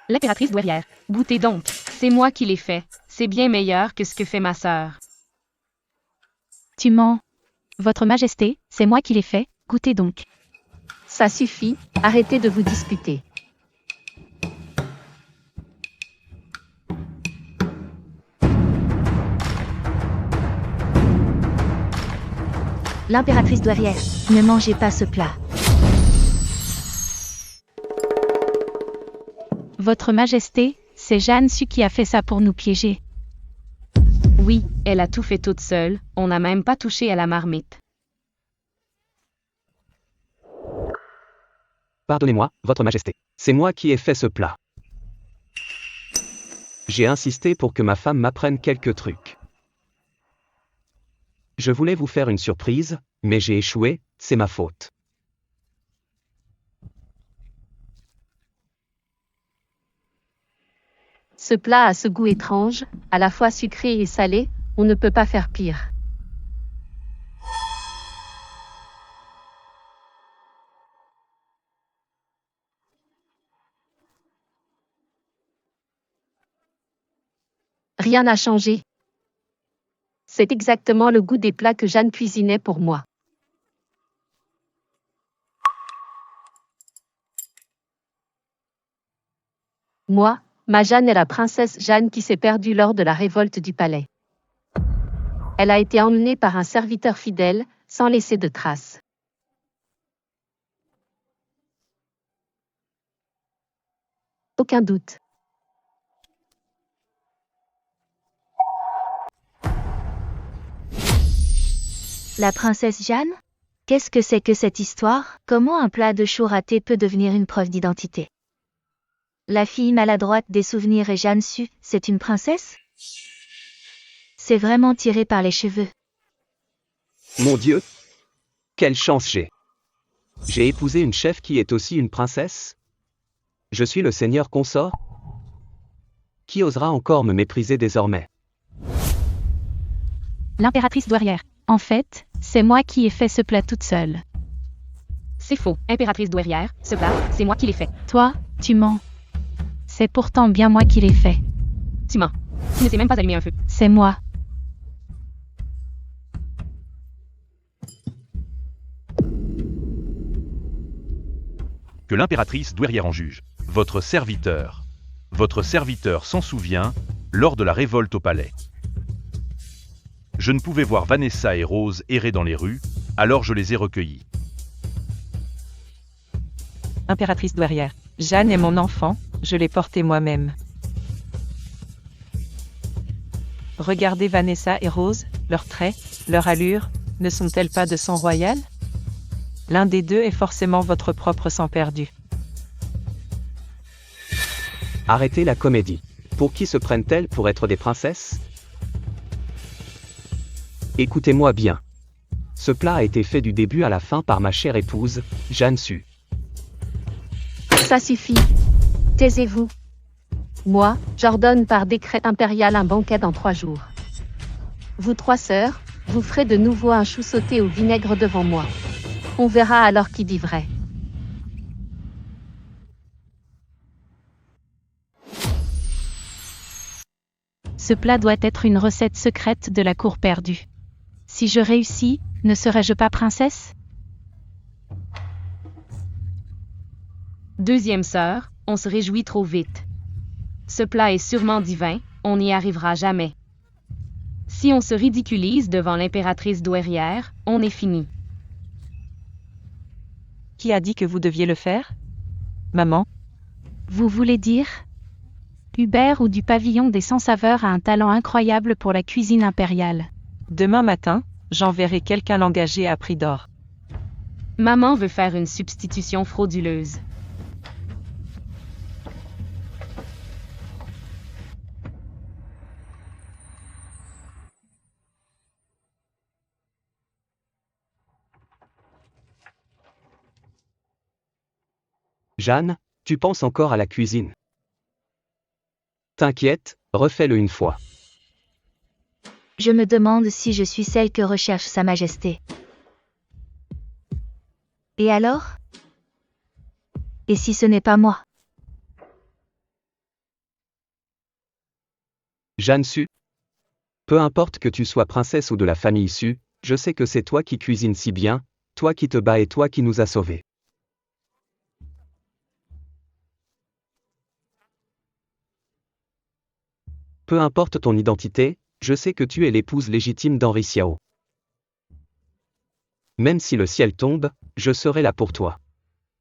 [SPEAKER 11] L'impératrice douairière. Goûtez donc, c'est moi qui l'ai fait. C'est bien meilleur que ce que fait ma sœur.
[SPEAKER 13] Tu mens. Votre Majesté, c'est moi qui l'ai fait, goûtez donc.
[SPEAKER 10] Ça suffit, arrêtez de vous disputer.
[SPEAKER 2] L'impératrice douairière, ne mangez pas ce plat.
[SPEAKER 13] Votre Majesté, c'est Jeanne Su qui a fait ça pour nous piéger.
[SPEAKER 11] Oui, elle a tout fait toute seule, on n'a même pas touché à la marmite.
[SPEAKER 1] Pardonnez-moi, Votre Majesté. C'est moi qui ai fait ce plat. J'ai insisté pour que ma femme m'apprenne quelques trucs. Je voulais vous faire une surprise, mais j'ai échoué, c'est ma faute.
[SPEAKER 10] Ce plat a ce goût étrange, à la fois sucré et salé, on ne peut pas faire pire. Rien n'a changé. C'est exactement le goût des plats que Jeanne cuisinait pour moi. Moi, ma Jeanne est la princesse Jeanne qui s'est perdue lors de la révolte du palais. Elle a été emmenée par un serviteur fidèle, sans laisser de traces. Aucun doute.
[SPEAKER 2] La princesse Jeanne? Qu'est-ce que c'est que cette histoire? Comment un plat de chou raté peut devenir une preuve d'identité? La fille maladroite des souvenirs et Jeanne Su, c'est une princesse? C'est vraiment tiré par les cheveux.
[SPEAKER 1] Mon Dieu! Quelle chance j'ai! J'ai épousé une chef qui est aussi une princesse? Je suis le seigneur consort? Qui osera encore me mépriser désormais?
[SPEAKER 13] L'impératrice douairière. En fait, c'est moi qui ai fait ce plat toute seule.
[SPEAKER 11] C'est faux, impératrice douairière, ce plat, c'est moi qui l'ai fait.
[SPEAKER 13] Toi, tu mens. C'est pourtant bien moi qui l'ai fait.
[SPEAKER 11] Tu mens. Tu ne sais même pas allumer un feu.
[SPEAKER 13] C'est moi.
[SPEAKER 14] Que l'impératrice douairière en juge. Votre serviteur s'en souvient, lors de la révolte au palais. Je ne pouvais voir Vanessa et Rose errer dans les rues, alors je les ai recueillis.
[SPEAKER 12] Impératrice douairière. Jeanne est mon enfant, je l'ai portée moi-même. Regardez Vanessa et Rose, leurs traits, leur allure, ne sont-elles pas de sang royal? L'un des deux est forcément votre propre sang perdu.
[SPEAKER 1] Arrêtez la comédie. Pour qui se prennent-elles pour être des princesses? Écoutez-moi bien. Ce plat a été fait du début à la fin par ma chère épouse, Jeanne Su.
[SPEAKER 10] Ça suffit. Taisez-vous. Moi, j'ordonne par décret impérial un banquet dans 3 jours. Vous 3 sœurs, vous ferez de nouveau un chou sauté au vinaigre devant moi. On verra alors qui dit vrai.
[SPEAKER 13] Ce plat doit être une recette secrète de la cour perdue. Si je réussis, ne serai-je pas princesse?
[SPEAKER 11] Deuxième sœur, on se réjouit trop vite. Ce plat est sûrement divin, on n'y arrivera jamais. Si on se ridiculise devant l'impératrice douairière, on est fini.
[SPEAKER 12] Qui a dit que vous deviez le faire? Maman?
[SPEAKER 13] Vous voulez dire? Hubert ou du pavillon des sans-saveurs a un talent incroyable pour la cuisine impériale.
[SPEAKER 12] Demain matin, j'enverrai quelqu'un l'engager à prix d'or.
[SPEAKER 11] Maman veut faire une substitution frauduleuse.
[SPEAKER 1] Jeanne, tu penses encore à la cuisine? T'inquiète, refais-le une fois.
[SPEAKER 2] Je me demande si je suis celle que recherche Sa Majesté. Et alors? Et si ce n'est pas moi?
[SPEAKER 1] Jeanne Su. Peu importe que tu sois princesse ou de la famille Su, je sais que c'est toi qui cuisines si bien, toi qui te bats et toi qui nous as sauvés. Peu importe ton identité, je sais que tu es l'épouse légitime d'Henri Xiao. Même si le ciel tombe, je serai là pour toi.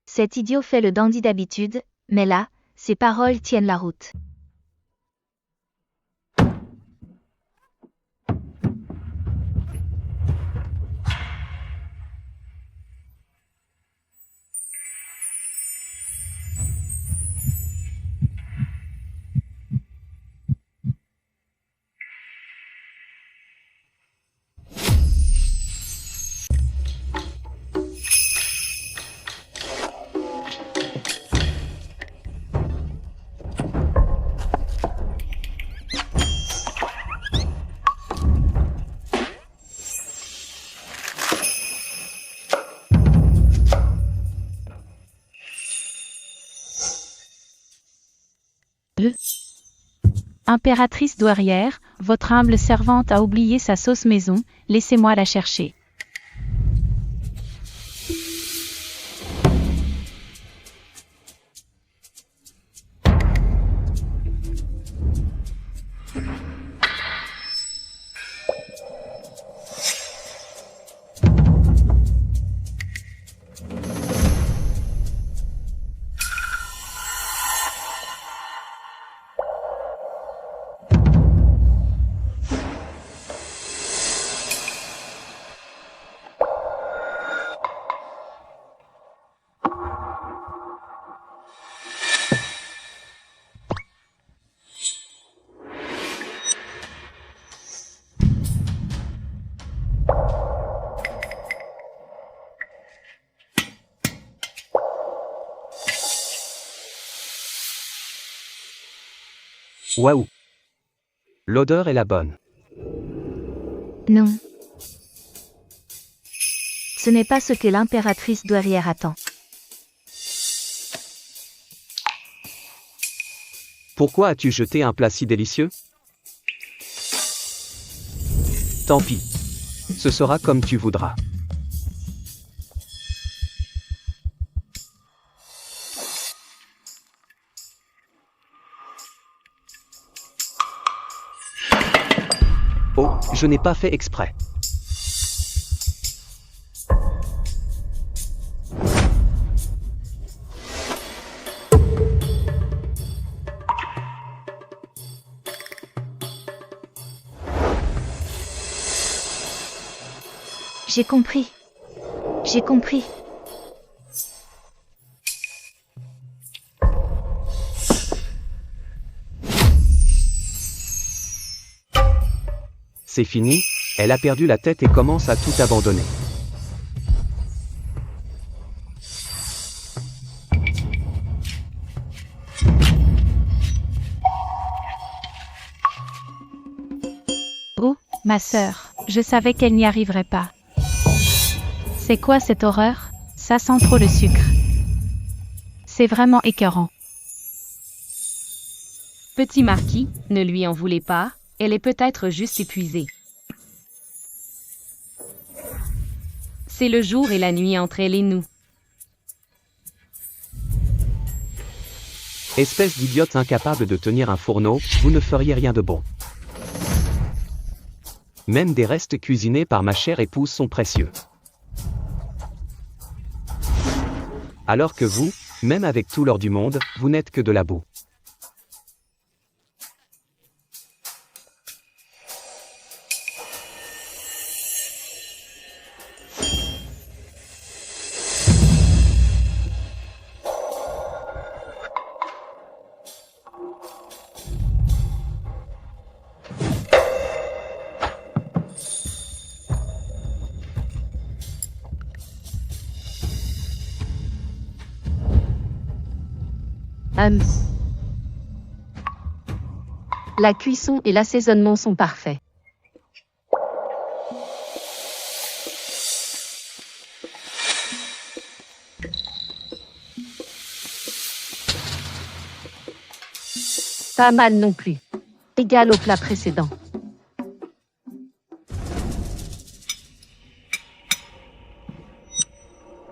[SPEAKER 2] Cet idiot fait le dandy d'habitude, mais là, ses paroles tiennent la route.
[SPEAKER 13] Impératrice douairière, votre humble servante a oublié sa sauce maison, laissez-moi la chercher.
[SPEAKER 1] Waouh! L'odeur est la bonne.
[SPEAKER 2] Non. Ce n'est pas ce que l'impératrice douairière attend.
[SPEAKER 1] Pourquoi as-tu jeté un plat si délicieux? Tant pis. Ce sera comme tu voudras. Oh, je n'ai pas fait exprès.
[SPEAKER 2] J'ai compris. J'ai compris.
[SPEAKER 1] C'est fini, elle a perdu la tête et commence à tout abandonner.
[SPEAKER 13] Oh, ma sœur, je savais qu'elle n'y arriverait pas. C'est quoi cette horreur? Ça sent trop le sucre. C'est vraiment écœurant.
[SPEAKER 11] Petit marquis, ne lui en voulez pas, elle est peut-être juste épuisée. C'est le jour et la nuit entre elle et nous.
[SPEAKER 1] Espèce d'idiote incapable de tenir un fourneau, vous ne feriez rien de bon. Même des restes cuisinés par ma chère épouse sont précieux. Alors que vous, même avec tout l'or du monde, vous n'êtes que de la boue.
[SPEAKER 10] La cuisson et l'assaisonnement sont parfaits. Pas mal non plus. Égal au plat précédent.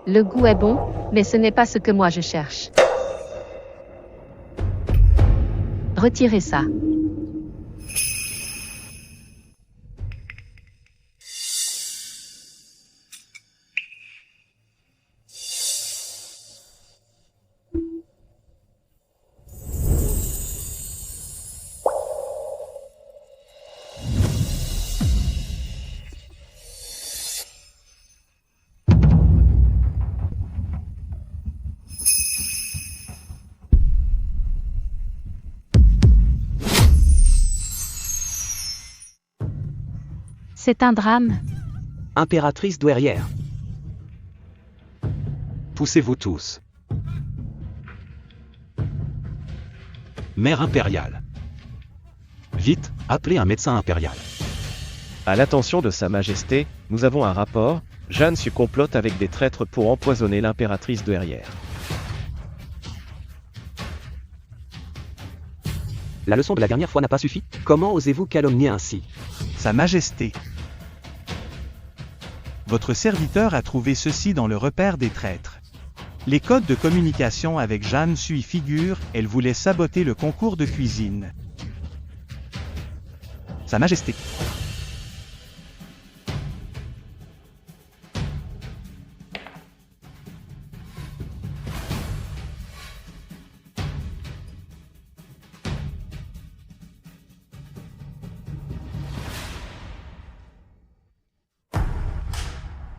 [SPEAKER 10] Le goût est bon, mais ce n'est pas ce que moi je cherche. Retirez ça.
[SPEAKER 13] C'est un drame.
[SPEAKER 1] Impératrice douairière.
[SPEAKER 4] Poussez-vous tous. Mère impériale. Vite, appelez un médecin impérial.
[SPEAKER 6] À l'attention de Sa Majesté, nous avons un rapport. Jeanne se complote avec des traîtres pour empoisonner l'impératrice douairière.
[SPEAKER 1] La leçon de la dernière fois n'a pas suffi? Comment osez-vous calomnier ainsi?
[SPEAKER 7] Sa Majesté. Votre serviteur a trouvé ceci dans le repère des traîtres. Les codes de communication avec Jeanne y figurent, elle voulait saboter le concours de cuisine. Sa Majesté.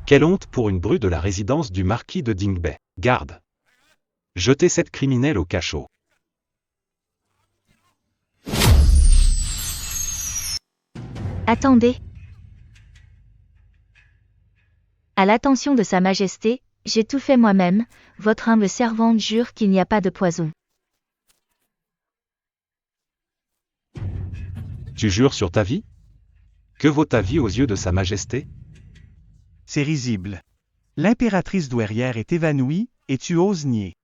[SPEAKER 4] Quelle honte pour une bru de la résidence du marquis de Dingbey. Garde. Jetez cette criminelle au cachot.
[SPEAKER 2] Attendez. À l'attention de Sa Majesté, j'ai tout fait moi-même, votre humble servante jure qu'il n'y a pas de poison.
[SPEAKER 4] Tu jures sur ta vie? Que vaut ta vie aux yeux de Sa Majesté?
[SPEAKER 7] C'est risible. L'impératrice douairière est évanouie, et tu oses nier.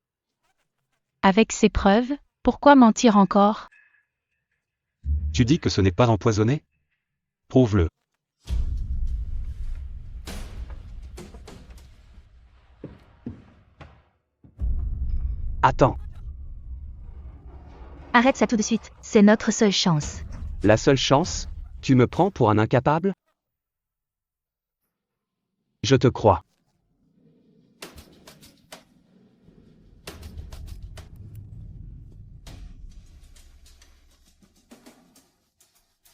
[SPEAKER 13] Avec ces preuves, pourquoi mentir encore?
[SPEAKER 4] Tu dis que ce n'est pas empoisonné? Prouve-le.
[SPEAKER 1] Attends.
[SPEAKER 2] Arrête ça tout de suite, c'est notre seule chance.
[SPEAKER 1] La seule chance? Tu me prends pour un incapable? Je te crois.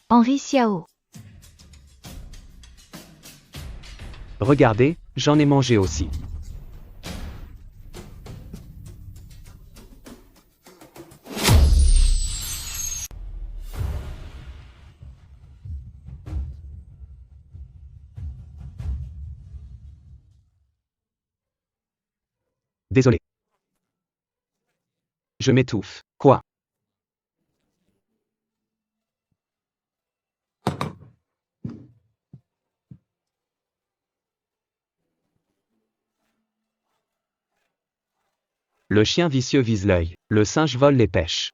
[SPEAKER 2] Henri Xiao.
[SPEAKER 1] Regardez, j'en ai mangé aussi. Désolé. Je m'étouffe. Quoi? Le chien vicieux vise l'œil, le singe vole les pêches.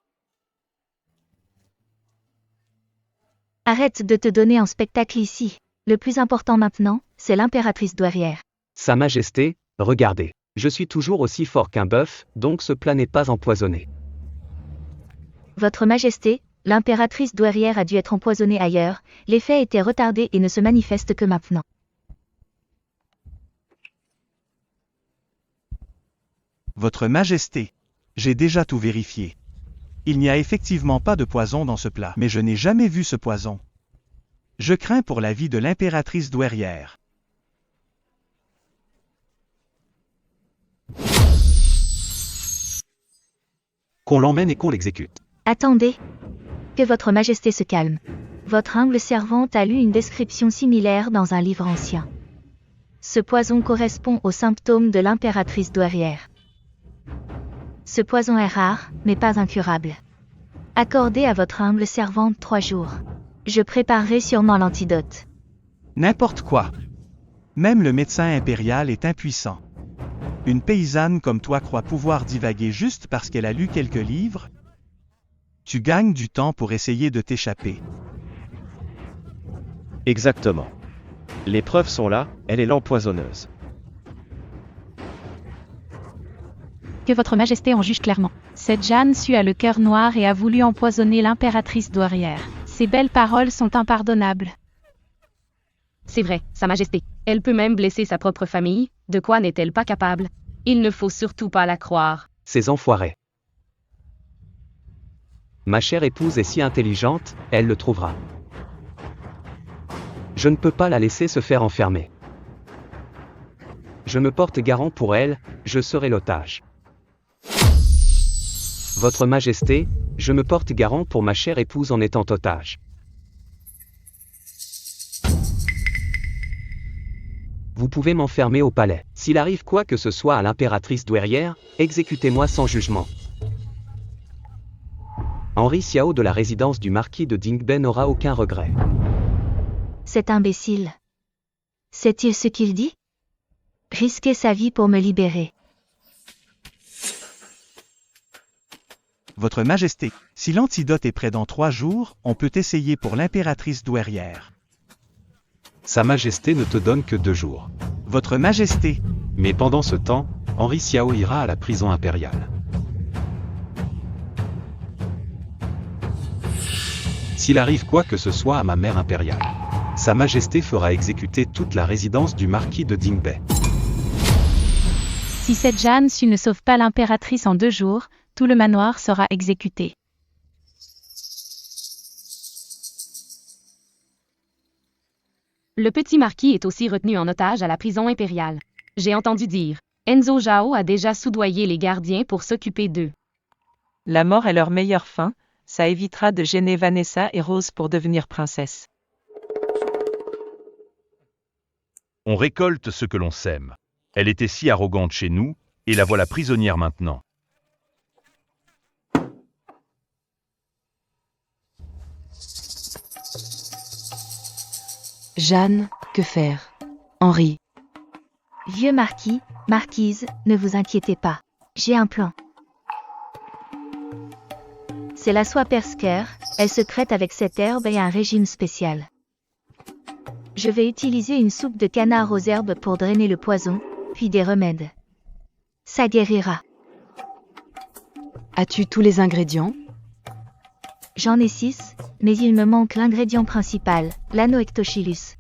[SPEAKER 2] Arrête de te donner en spectacle ici. Le plus important maintenant, c'est l'impératrice douairière.
[SPEAKER 1] Sa Majesté, regardez. Je suis toujours aussi fort qu'un bœuf, donc ce plat n'est pas empoisonné.
[SPEAKER 2] Votre Majesté, l'impératrice douairière a dû être empoisonnée ailleurs, l'effet était retardé et ne se manifeste que maintenant.
[SPEAKER 7] Votre Majesté, j'ai déjà tout vérifié. Il n'y a effectivement pas de poison dans ce plat, mais je n'ai jamais vu ce poison. Je crains pour la vie de l'impératrice douairière.
[SPEAKER 4] Qu'on l'emmène et qu'on l'exécute.
[SPEAKER 2] Attendez. Que votre Majesté se calme. Votre humble servante a lu une description similaire dans un livre ancien. Ce poison correspond aux symptômes de l'impératrice douairière. Ce poison est rare, mais pas incurable. Accordez à votre humble servante 3 jours. Je préparerai sûrement l'antidote.
[SPEAKER 7] N'importe quoi. Même le médecin impérial est impuissant. Une paysanne comme toi croit pouvoir divaguer juste parce qu'elle a lu quelques livres? Tu gagnes du temps pour essayer de t'échapper.
[SPEAKER 6] Exactement. Les preuves sont là, elle est l'empoisonneuse.
[SPEAKER 13] Que votre Majesté en juge clairement. Cette Jeanne a le cœur noir et a voulu empoisonner l'impératrice douairière. Ces belles paroles sont impardonnables.
[SPEAKER 11] C'est vrai, Sa Majesté. Elle peut même blesser sa propre famille, de quoi n'est-elle pas capable? Il ne faut surtout pas la croire.
[SPEAKER 1] Ces enfoirés. Ma chère épouse est si intelligente, elle le trouvera. Je ne peux pas la laisser se faire enfermer. Je me porte garant pour elle, je serai l'otage. Votre Majesté, je me porte garant pour ma chère épouse en étant otage. Vous pouvez m'enfermer au palais. S'il arrive quoi que ce soit à l'impératrice douairière, exécutez-moi sans jugement. Henri Xiao de la résidence du marquis de Dingbey n'aura aucun regret.
[SPEAKER 2] Cet imbécile. Sait-il ce qu'il dit? Risquer sa vie pour me libérer.
[SPEAKER 7] Votre Majesté, si l'antidote est prêt dans 3 jours, on peut essayer pour l'impératrice douairière.
[SPEAKER 4] Sa Majesté ne te donne que 2 jours.
[SPEAKER 7] Votre Majesté.
[SPEAKER 4] Mais pendant ce temps, Henri Xiao ira à la prison impériale. S'il arrive quoi que ce soit à ma mère impériale, Sa Majesté fera exécuter toute la résidence du marquis de Dingbei.
[SPEAKER 13] Si cette Jeanne Su ne sauve pas l'impératrice en 2 jours, tout le manoir sera exécuté.
[SPEAKER 11] Le petit marquis est aussi retenu en otage à la prison impériale. J'ai entendu dire, Enzo Zhao a déjà soudoyé les gardiens pour s'occuper d'eux.
[SPEAKER 12] La mort est leur meilleure fin, ça évitera de gêner Vanessa et Rose pour devenir princesse.
[SPEAKER 14] On récolte ce que l'on sème. Elle était si arrogante chez nous, et la voilà prisonnière maintenant.
[SPEAKER 3] Jeanne, que faire? Henri.
[SPEAKER 2] Vieux marquis, marquise, ne vous inquiétez pas. J'ai un plan. C'est la soie Persker, elle se traite avec cette herbe et un régime spécial. Je vais utiliser une soupe de canard aux herbes pour drainer le poison, puis des remèdes. Ça guérira.
[SPEAKER 3] As-tu tous les ingrédients?
[SPEAKER 2] J'en ai 6, mais il me manque l'ingrédient principal, l'Anoectochilus.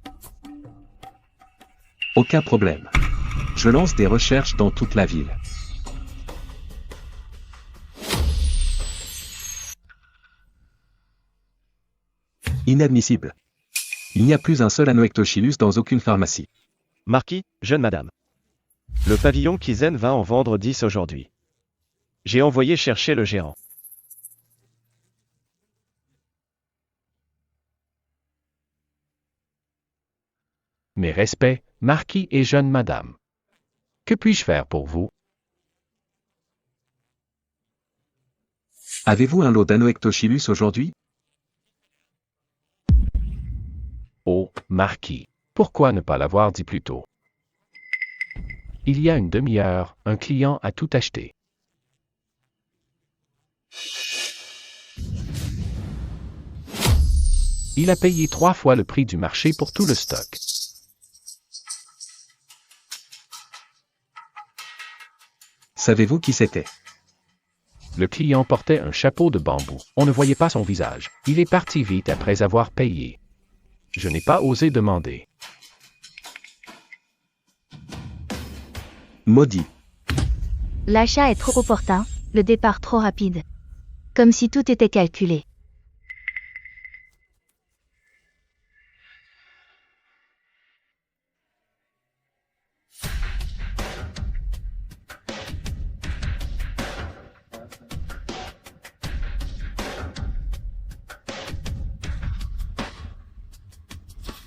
[SPEAKER 8] Aucun problème. Je lance des recherches dans toute la ville. Inadmissible. Il n'y a plus un seul Anoectochilus dans aucune pharmacie.
[SPEAKER 6] Marquis, jeune madame. Le pavillon Kizen va en vendre 10 aujourd'hui. J'ai envoyé chercher le gérant.
[SPEAKER 9] Mes respects, marquis et jeune madame. Que puis-je faire pour vous?
[SPEAKER 8] Avez-vous un lot d'Anoectochilus aujourd'hui?
[SPEAKER 9] Oh, marquis, pourquoi ne pas l'avoir dit plus tôt? Il y a une demi-heure, un client a tout acheté. Il a payé 3 fois le prix du marché pour tout le stock.
[SPEAKER 8] Savez-vous qui c'était?
[SPEAKER 9] Le client portait un chapeau de bambou. On ne voyait pas son visage. Il est parti vite après avoir payé. Je n'ai pas osé demander.
[SPEAKER 8] Maudit.
[SPEAKER 2] L'achat est trop opportun, le départ trop rapide. Comme si tout était calculé.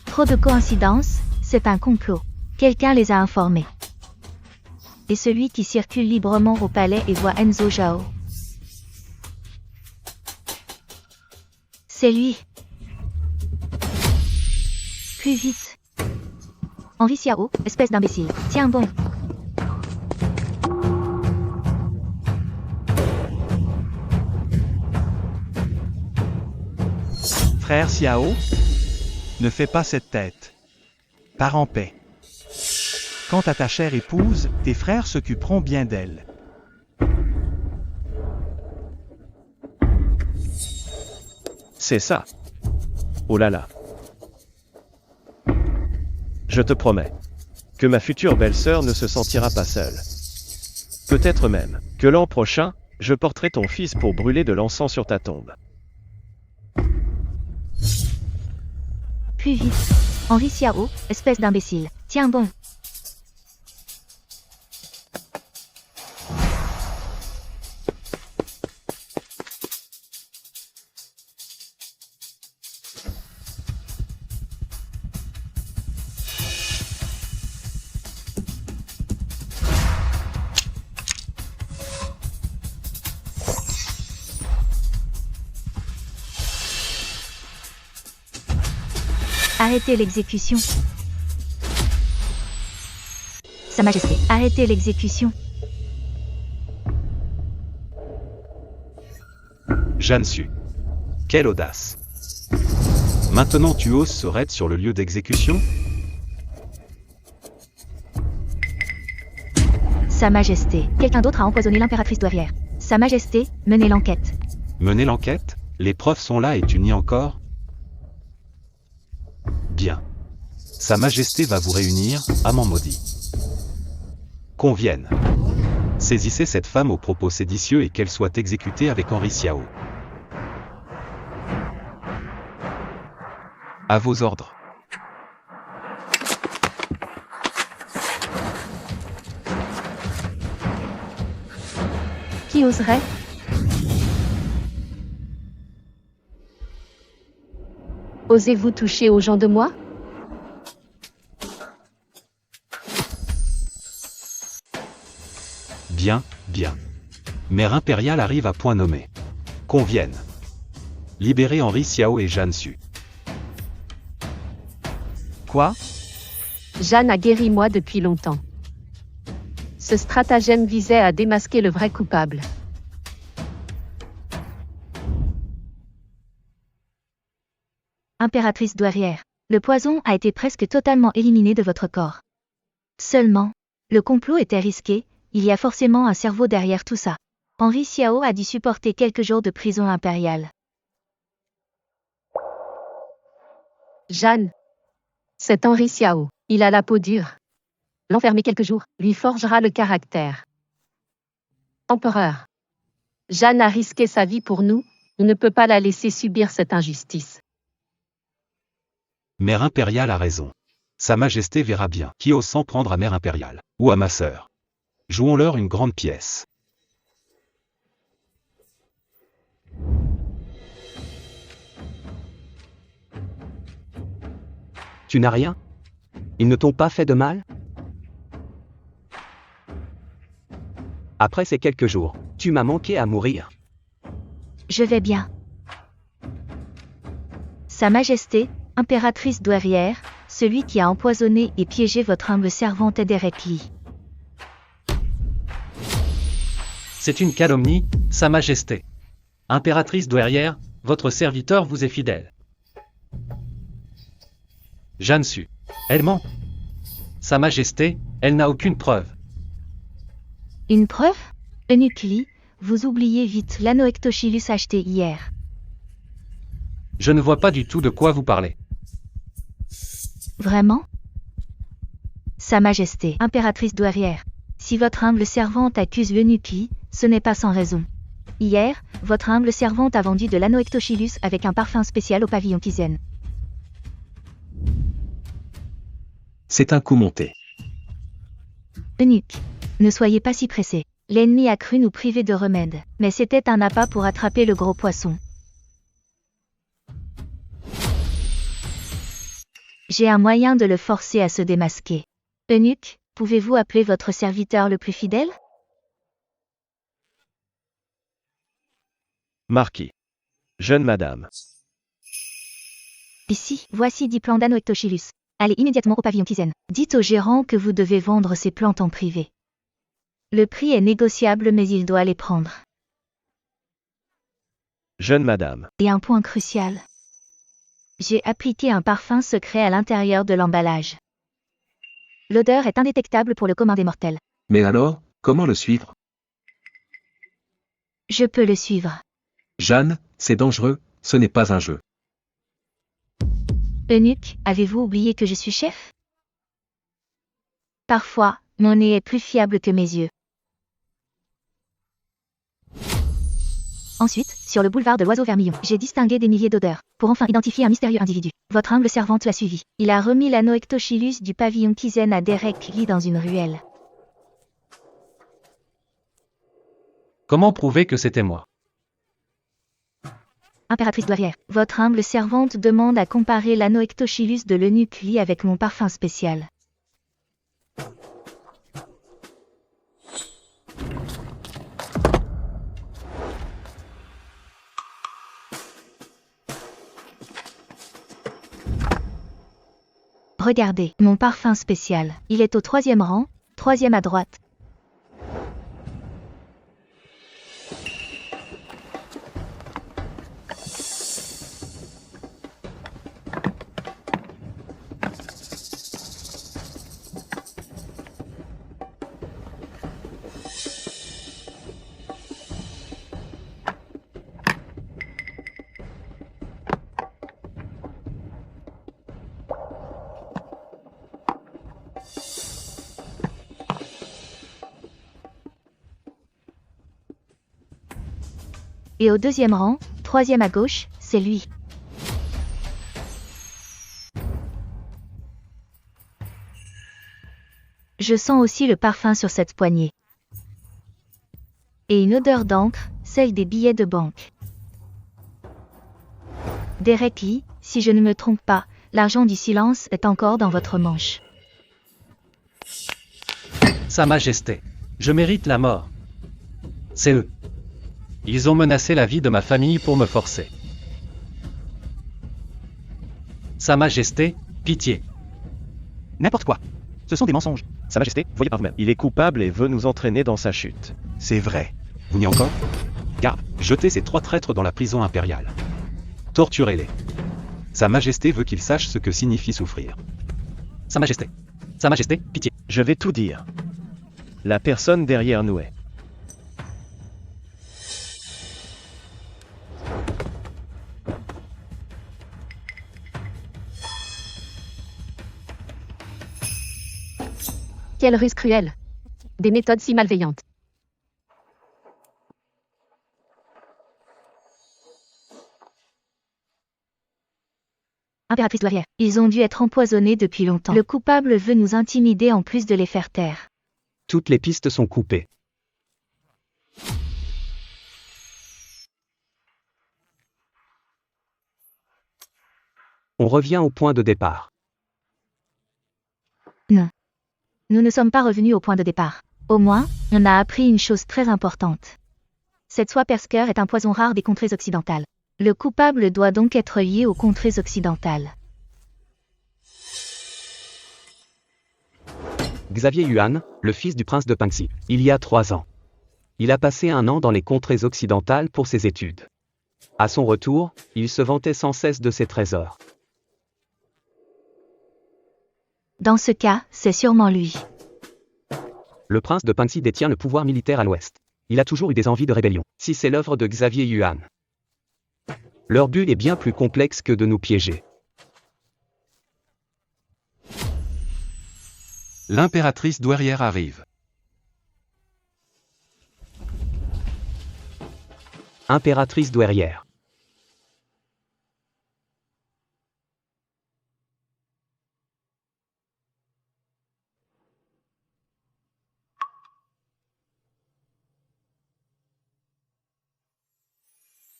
[SPEAKER 2] Trop de coïncidences, c'est un complot. Quelqu'un les a informés. Et celui qui circule librement au palais et voit Enzo Zhao. C'est lui. Plus vite. Henri Xiao, espèce d'imbécile. Tiens bon.
[SPEAKER 7] Frère Xiao, ne fais pas cette tête. Pars en paix. Quant à ta chère épouse, tes frères s'occuperont bien d'elle.
[SPEAKER 6] C'est ça. Oh là là. Je te promets que ma future belle-sœur ne se sentira pas seule. Peut-être même que l'an prochain, je porterai ton fils pour brûler de l'encens sur ta tombe.
[SPEAKER 2] Plus vite. Henri Xiao, espèce d'imbécile. Tiens bon. Arrêtez l'exécution. Sa Majesté, arrêtez l'exécution.
[SPEAKER 4] Jeanne Su. Quelle audace. Maintenant tu oses se raid sur le lieu d'exécution?
[SPEAKER 2] Sa Majesté, quelqu'un d'autre a empoisonné l'impératrice douairière. Sa Majesté, menez l'enquête.
[SPEAKER 4] Menez l'enquête? Les preuves sont là et tu nies encore? Bien. Sa Majesté va vous réunir, amant maudit. Qu'on vienne. Saisissez cette femme aux propos séditieux et qu'elle soit exécutée avec Henri Xiao. À vos ordres.
[SPEAKER 10] Qui oserait? Osez-vous toucher aux gens de moi?
[SPEAKER 4] Bien, bien. Mère impériale arrive à point nommé. Qu'on vienne. Libérez Henri Xiao et Jeanne Su.
[SPEAKER 7] Quoi?
[SPEAKER 10] Jeanne a guéri moi depuis longtemps. Ce stratagème visait à démasquer le vrai coupable.
[SPEAKER 2] Impératrice douairière, le poison a été presque totalement éliminé de votre corps. Seulement, le complot était risqué, il y a forcément un cerveau derrière tout ça. Henri Xiao a dû supporter quelques jours de prison impériale.
[SPEAKER 10] Jeanne. C'est Henri Xiao, il a la peau dure. L'enfermer quelques jours lui forgera le caractère. Empereur. Jeanne a risqué sa vie pour nous, on ne peut pas la laisser subir cette injustice.
[SPEAKER 4] Mère impériale a raison. Sa Majesté verra bien qui ose s'en prendre à Mère impériale, ou à ma sœur. Jouons-leur une grande pièce.
[SPEAKER 1] Tu n'as rien? Ils ne t'ont pas fait de mal? Après ces quelques jours, tu m'as manqué à mourir.
[SPEAKER 2] Je vais bien. Sa Majesté, impératrice douairière, celui qui a empoisonné et piégé votre humble servante est Derek Lee.
[SPEAKER 8] C'est une calomnie, Sa Majesté. Impératrice douairière, votre serviteur vous est fidèle. Jeanne Su. Elle ment. Sa Majesté, elle n'a aucune preuve.
[SPEAKER 2] Une preuve? Eunuque Lee, vous oubliez vite l'Anoectochilus acheté hier.
[SPEAKER 8] Je ne vois pas du tout de quoi vous parlez.
[SPEAKER 2] Vraiment? Sa Majesté, impératrice douairière, si votre humble servante accuse l'eunuque Lee, ce n'est pas sans raison. Hier, votre humble servante a vendu de l'Anoectochilus avec un parfum spécial au pavillon Kizen.
[SPEAKER 15] C'est un coup monté.
[SPEAKER 2] Eunuque, ne soyez pas si pressé. L'ennemi a cru nous priver de remède, mais c'était un appât pour attraper le gros poisson. J'ai un moyen de le forcer à se démasquer. Eunuque, pouvez-vous appeler votre serviteur le plus fidèle?
[SPEAKER 6] Marquis. Jeune madame.
[SPEAKER 2] Ici, voici 10 plants d'Anoectochilus. Allez immédiatement au pavillon Kizen. Dites au gérant que vous devez vendre ces plantes en privé. Le prix est négociable mais il doit les prendre.
[SPEAKER 6] Jeune madame.
[SPEAKER 2] Et un point crucial. J'ai appliqué un parfum secret à l'intérieur de l'emballage. L'odeur est indétectable pour le commun des mortels.
[SPEAKER 15] Mais alors, comment le suivre?
[SPEAKER 2] Je peux le suivre.
[SPEAKER 15] Jeanne, c'est dangereux, ce n'est pas un jeu.
[SPEAKER 2] Eunuque, avez-vous oublié que je suis chef? Parfois, mon nez est plus fiable que mes yeux. Ensuite, sur le boulevard de l'Oiseau Vermillon, j'ai distingué des milliers d'odeurs, pour enfin identifier un mystérieux individu. Votre humble servante l'a suivi. Il a remis l'Anoectochilus du pavillon Kizen à Derek Lee dans une ruelle.
[SPEAKER 8] Comment prouver que c'était moi?
[SPEAKER 2] Impératrice douairière, votre humble servante demande à comparer l'Anoectochilus de l'eunuque Lee avec mon parfum spécial. Regardez, mon parfum spécial. Il est au 3e rang, 3e à droite. Et au deuxième rang, troisième à gauche, c'est lui. Je sens aussi le parfum sur cette poignée. Et une odeur d'encre, celle des billets de banque. Derek Lee, si je ne me trompe pas, l'argent du silence est encore dans votre manche.
[SPEAKER 8] Sa Majesté. Je mérite la mort. C'est eux. Ils ont menacé la vie de ma famille pour me forcer. Sa Majesté, pitié.
[SPEAKER 6] N'importe quoi. Ce sont des mensonges. Sa Majesté, voyez par vous-même. Il est coupable et veut nous entraîner dans sa chute.
[SPEAKER 7] C'est vrai.
[SPEAKER 4] Vous n'y encore? Garde, jetez ces 3 traîtres dans la prison impériale. Torturez-les. Sa Majesté veut qu'ils sachent ce que signifie souffrir.
[SPEAKER 8] Sa Majesté. Sa Majesté, pitié.
[SPEAKER 6] Je vais tout dire. La personne derrière nous est.
[SPEAKER 10] Quelle ruse cruelle. Des méthodes si malveillantes.
[SPEAKER 2] Impératrice douairière. Ils ont dû être empoisonnés depuis longtemps. Le coupable veut nous intimider en plus de les faire taire.
[SPEAKER 1] Toutes les pistes sont coupées. On revient au point de départ.
[SPEAKER 2] Non. Nous ne sommes pas revenus au point de départ. Au moins, on a appris une chose très importante. Cette soie Persker est un poison rare des contrées occidentales. Le coupable doit donc être lié aux contrées occidentales.
[SPEAKER 1] Xavier Yuan, le fils du prince de Pingxi, il y a 3 ans. Il a passé 1 an dans les contrées occidentales pour ses études. À son retour, il se vantait sans cesse de ses trésors.
[SPEAKER 2] Dans ce cas, c'est sûrement lui.
[SPEAKER 1] Le prince de Pingxi détient le pouvoir militaire à l'ouest. Il a toujours eu des envies de rébellion. Si c'est l'œuvre de Xavier Yuan. Leur but est bien plus complexe que de nous piéger.
[SPEAKER 4] L'impératrice douairière arrive.
[SPEAKER 1] Impératrice douairière.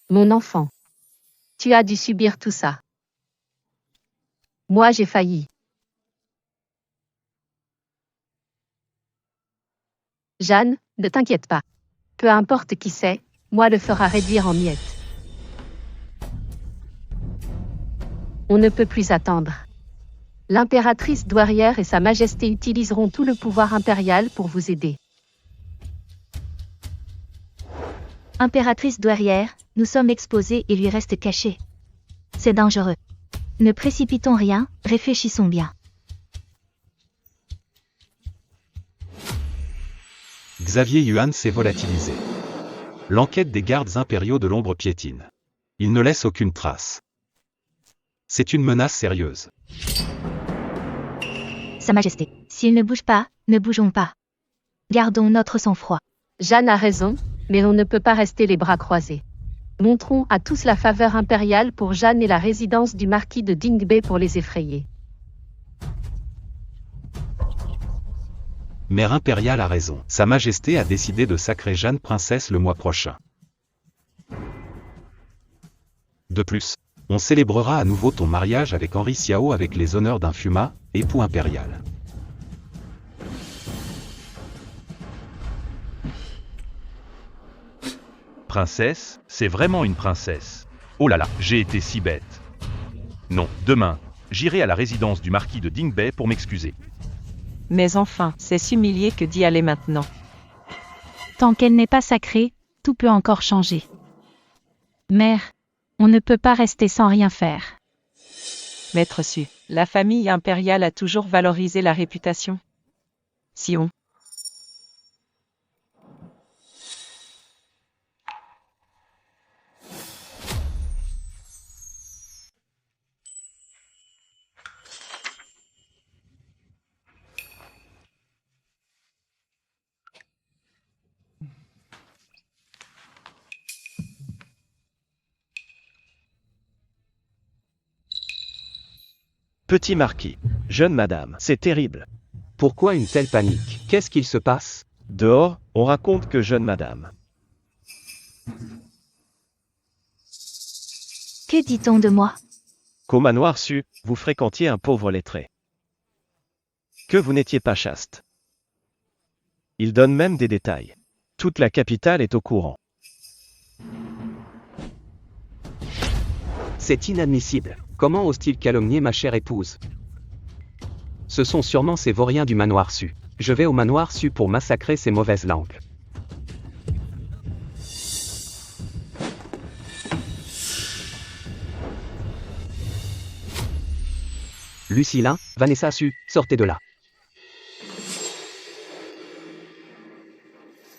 [SPEAKER 10] Mon enfant. Tu as dû subir tout ça. Moi j'ai failli. Jeanne, ne t'inquiète pas. Peu importe qui c'est, moi le fera réduire en miettes. On ne peut plus attendre. L'impératrice douairière et sa majesté utiliseront tout le pouvoir impérial pour vous aider.
[SPEAKER 2] Impératrice douairière, nous sommes exposés et lui reste caché. C'est dangereux. Ne précipitons rien, réfléchissons bien.
[SPEAKER 4] Xavier Yuan s'est volatilisé. L'enquête des gardes impériaux de l'ombre piétine. Il ne laisse aucune trace. C'est une menace sérieuse.
[SPEAKER 2] Sa Majesté, s'il ne bouge pas, ne bougeons pas. Gardons notre sang-froid.
[SPEAKER 10] Jeanne a raison, mais on ne peut pas rester les bras croisés. Montrons à tous la faveur impériale pour Jeanne et la résidence du marquis de Dingbei pour les effrayer.
[SPEAKER 4] Mère impériale a raison. Sa Majesté a décidé de sacrer Jeanne princesse le mois prochain. De plus, on célébrera à nouveau ton mariage avec Henri Xiao avec les honneurs d'un Fuma, époux impérial.
[SPEAKER 14] Princesse, c'est vraiment une princesse. Oh là là, j'ai été si bête. Non, demain, j'irai à la résidence du marquis de Dingbei pour m'excuser.
[SPEAKER 12] Mais enfin, c'est s'humilier que d'y aller maintenant.
[SPEAKER 13] Tant qu'elle n'est pas sacrée, tout peut encore changer. Mère, on ne peut pas rester sans rien faire.
[SPEAKER 12] Maître Su, la famille impériale a toujours valorisé la réputation. Si on
[SPEAKER 6] Petit marquis. Jeune madame, c'est terrible.
[SPEAKER 1] Pourquoi une telle panique? Qu'est-ce qu'il se passe?
[SPEAKER 6] Dehors, on raconte que jeune madame.
[SPEAKER 2] Que dit-on de moi?
[SPEAKER 6] Qu'au manoir su, vous fréquentiez un pauvre lettré. Que vous n'étiez pas chaste. Il donne même des détails. Toute la capitale est au courant.
[SPEAKER 1] C'est inadmissible. Comment ose-t-il calomnier ma chère épouse? Ce sont sûrement ces vauriens du manoir su. Je vais au manoir su pour massacrer ces mauvaises langues. Lucilin, Vanessa su, sortez de là.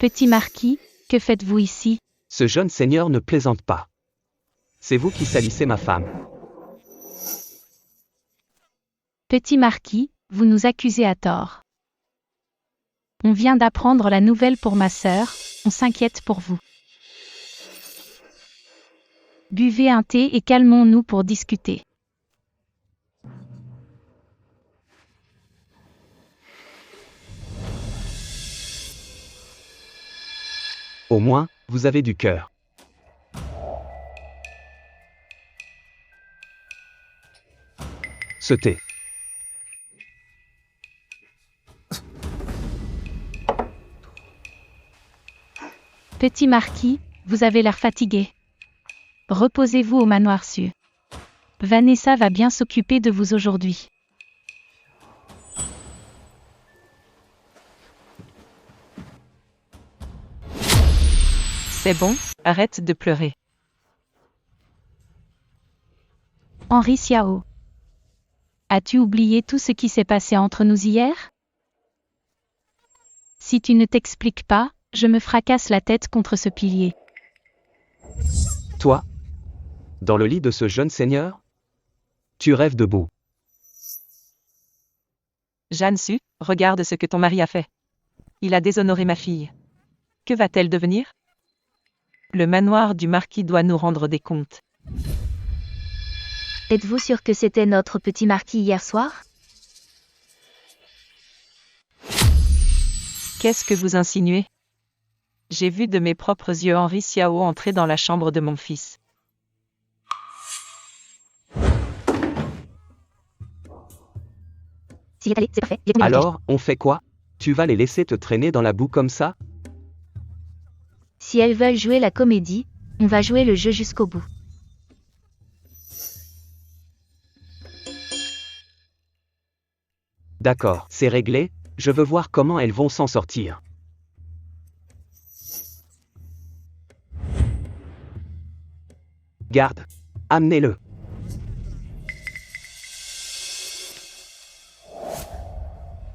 [SPEAKER 13] Petit marquis, que faites-vous ici?
[SPEAKER 1] Ce jeune seigneur ne plaisante pas. C'est vous qui salissez ma femme.
[SPEAKER 13] Petit marquis, vous nous accusez à tort. On vient d'apprendre la nouvelle pour ma sœur, on s'inquiète pour vous. Buvez un thé et calmons-nous pour discuter.
[SPEAKER 1] Au moins, vous avez du cœur. Ce thé.
[SPEAKER 13] Petit marquis, vous avez l'air fatigué. Reposez-vous au manoir su. Vanessa va bien s'occuper de vous aujourd'hui.
[SPEAKER 12] C'est bon, arrête de pleurer.
[SPEAKER 13] Henri Xiao. As-tu oublié tout ce qui s'est passé entre nous hier? Si tu ne t'expliques pas, je me fracasse la tête contre ce pilier.
[SPEAKER 1] Toi? Dans le lit de ce jeune seigneur? Tu rêves de beau.
[SPEAKER 12] Jeanne Su, regarde ce que ton mari a fait. Il a déshonoré ma fille. Que va-t-elle devenir? Le manoir du marquis doit nous rendre des comptes.
[SPEAKER 2] Êtes-vous sûr que c'était notre petit marquis hier soir?
[SPEAKER 12] Qu'est-ce que vous insinuez? J'ai vu de mes propres yeux Henri Xiao entrer dans la chambre de mon fils.
[SPEAKER 2] S'il est allé, c'est parfait.
[SPEAKER 1] Alors, on fait quoi? Tu vas les laisser te traîner dans la boue comme ça?
[SPEAKER 2] Si elles veulent jouer la comédie, on va jouer le jeu jusqu'au bout.
[SPEAKER 1] D'accord, c'est réglé, je veux voir comment elles vont s'en sortir. Garde. Amenez-le.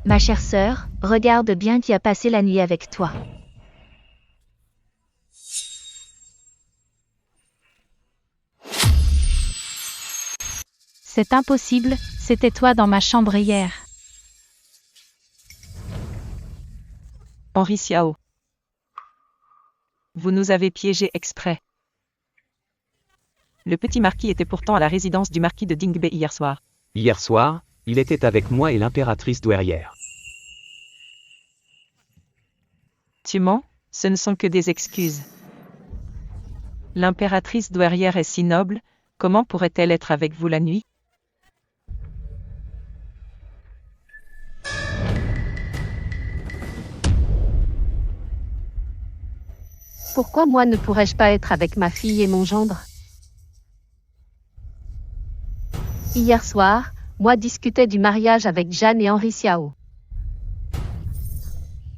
[SPEAKER 2] Ma chère sœur, regarde bien qui a passé la nuit avec toi.
[SPEAKER 13] C'est impossible, c'était toi dans ma chambre hier.
[SPEAKER 12] Henri Xiao. Vous nous avez piégés exprès. Le petit marquis était pourtant à la résidence du marquis de Dingbe hier soir.
[SPEAKER 1] Hier soir, il était avec moi et l'impératrice douairière.
[SPEAKER 12] Tu mens, ce ne sont que des excuses. L'impératrice douairière est si noble, comment pourrait-elle être avec vous la nuit?
[SPEAKER 10] Pourquoi moi ne pourrais-je pas être avec ma fille et mon gendre? Hier soir, moi discutais du mariage avec Jeanne et Henri Xiao.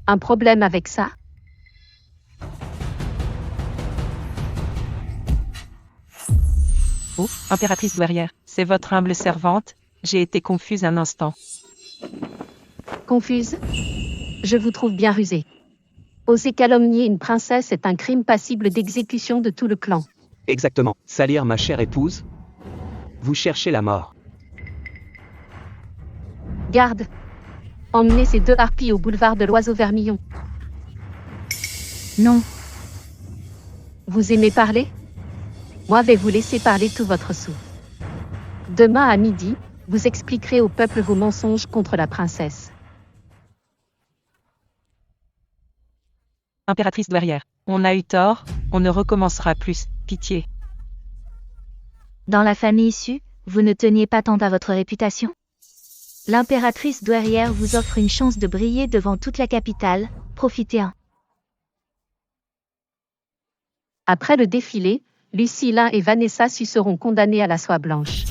[SPEAKER 10] Un problème avec ça?
[SPEAKER 12] Oh, impératrice douairière, c'est votre humble servante, j'ai été confuse un instant.
[SPEAKER 10] Confuse? Je vous trouve bien rusé. Oser calomnier une princesse est un crime passible d'exécution de tout le clan.
[SPEAKER 1] Exactement. Salir ma chère épouse? Vous cherchez la mort.
[SPEAKER 10] Garde. Emmenez ces deux harpies au boulevard de l'Oiseau Vermillon.
[SPEAKER 13] Non.
[SPEAKER 10] Vous aimez parler? Moi vais vous laisser parler tout votre sou. Demain à midi, Vous expliquerez au peuple vos mensonges contre la princesse.
[SPEAKER 12] Impératrice douairière, on a eu tort, on ne recommencera plus, pitié.
[SPEAKER 2] Dans la famille issue, vous ne teniez pas tant à votre réputation? L'impératrice douairière vous offre une chance de briller devant toute la capitale, profitez-en.
[SPEAKER 10] Après le défilé, Lucilin et Vanessa Su seront condamnés à la soie blanche.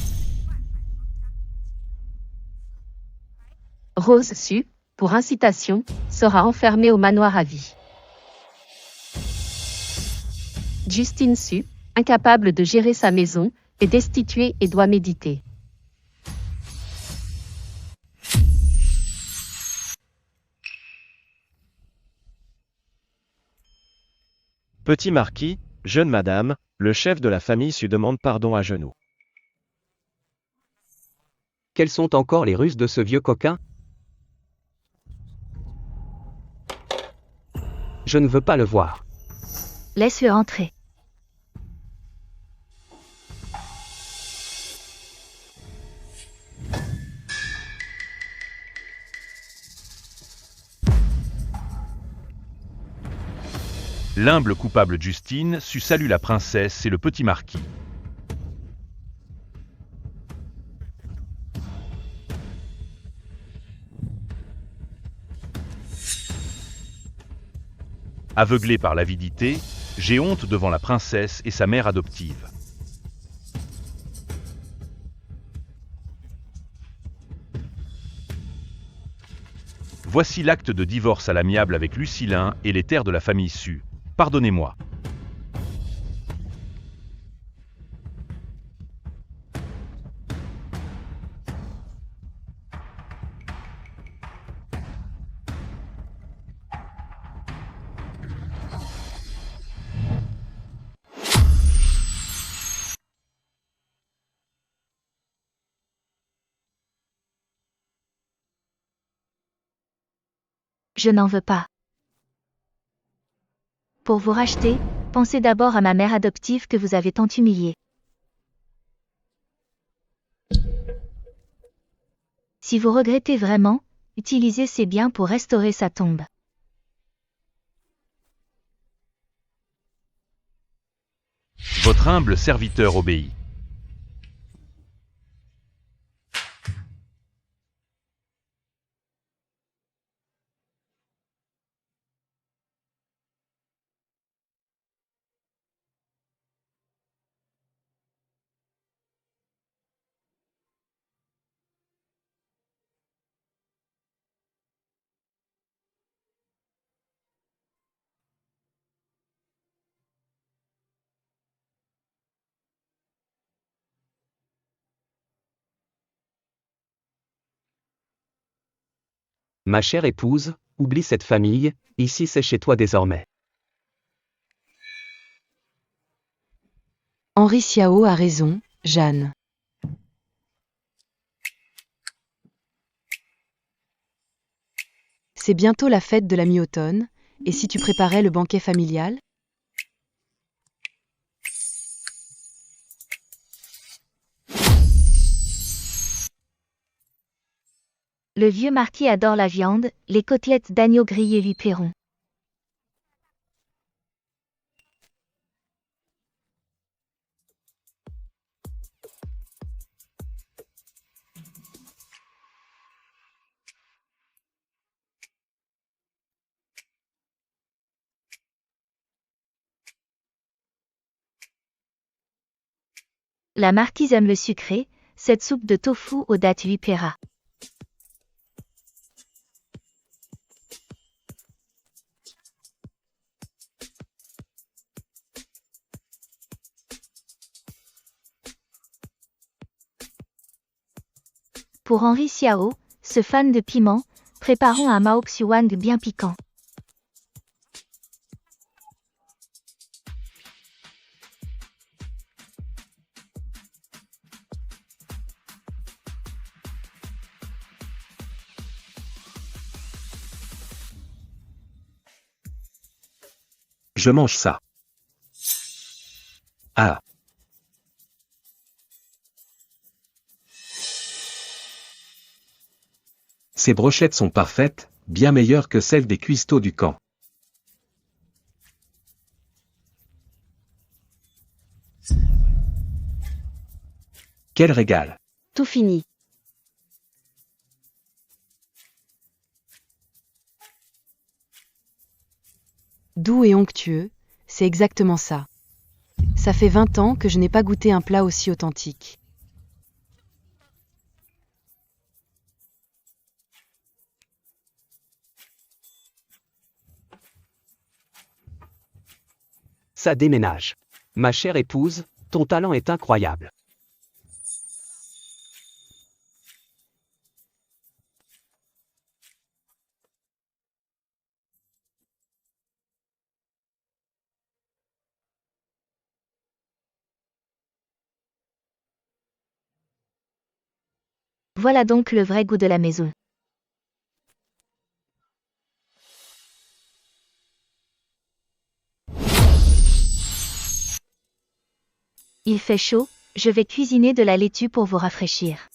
[SPEAKER 10] Rose Su, pour incitation, sera enfermée au manoir à vie. Justine Su, incapable de gérer sa maison, est destituée et doit méditer.
[SPEAKER 6] Petit marquis, jeune madame, le chef de la famille Su demande pardon à genoux.
[SPEAKER 1] Quelles sont encore les ruses de ce vieux coquin? Je ne veux pas le voir.
[SPEAKER 2] Laisse-le entrer.
[SPEAKER 14] L'humble coupable Justine Su salue la princesse et le petit marquis. Aveuglé par l'avidité, j'ai honte devant la princesse et sa mère adoptive. Voici l'acte de divorce à l'amiable avec Lucilin et les terres de la famille Su. Pardonnez-moi.
[SPEAKER 2] Je n'en veux pas. Pour vous racheter, pensez d'abord à ma mère adoptive que vous avez tant humiliée. Si vous regrettez vraiment, utilisez ces biens pour restaurer sa tombe.
[SPEAKER 14] Votre humble serviteur obéit.
[SPEAKER 1] Ma chère épouse, oublie cette famille, ici c'est chez toi désormais.
[SPEAKER 3] Henri Xiao a raison, Jeanne. C'est bientôt la fête de la mi-automne, et si tu préparais le banquet familial?
[SPEAKER 2] Le vieux marquis adore la viande, les côtelettes d'agneau grillées lui plairont. La marquise aime le sucré, cette soupe de tofu aux dattes lui plaira. Pour Henri Xiao, ce fan de piment, préparons un mao xiuan bien piquant.
[SPEAKER 15] Je mange ça. Ah. Ces brochettes sont parfaites, bien meilleures que celles des cuistots du camp. Quel régal!
[SPEAKER 2] Tout fini.
[SPEAKER 3] Doux et onctueux, c'est exactement ça. Ça fait 20 ans que je n'ai pas goûté un plat aussi authentique.
[SPEAKER 1] Ça déménage. Ma chère épouse, ton talent est incroyable.
[SPEAKER 2] Voilà donc le vrai goût de la maison. Il fait chaud, je vais cuisiner de la laitue pour vous rafraîchir.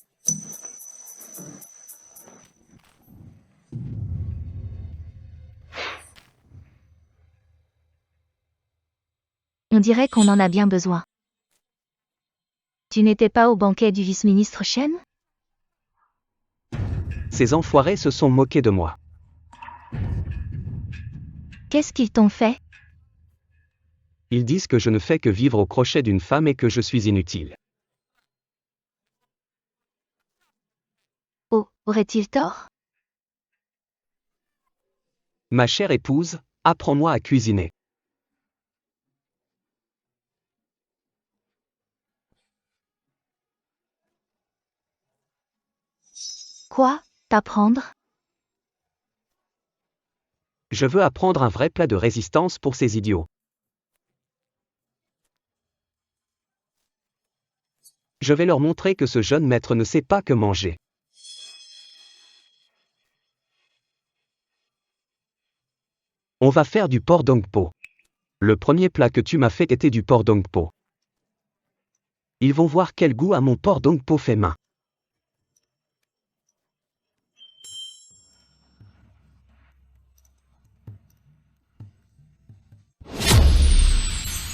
[SPEAKER 2] On dirait qu'on en a bien besoin. Tu n'étais pas au banquet du vice-ministre Chen?
[SPEAKER 1] Ces enfoirés se sont moqués de moi.
[SPEAKER 2] Qu'est-ce qu'ils t'ont fait?
[SPEAKER 1] Ils disent que je ne fais que vivre au crochet d'une femme et que je suis inutile.
[SPEAKER 2] Oh, aurait-il tort?
[SPEAKER 1] Ma chère épouse, apprends-moi à cuisiner.
[SPEAKER 2] Quoi? T'apprendre?
[SPEAKER 1] Je veux apprendre un vrai plat de résistance pour ces idiots. Je vais leur montrer que ce jeune maître ne sait pas que manger. On va faire du porc dongpo. Le premier plat que tu m'as fait était du porc dongpo. Ils vont voir quel goût a mon porc dongpo fait main.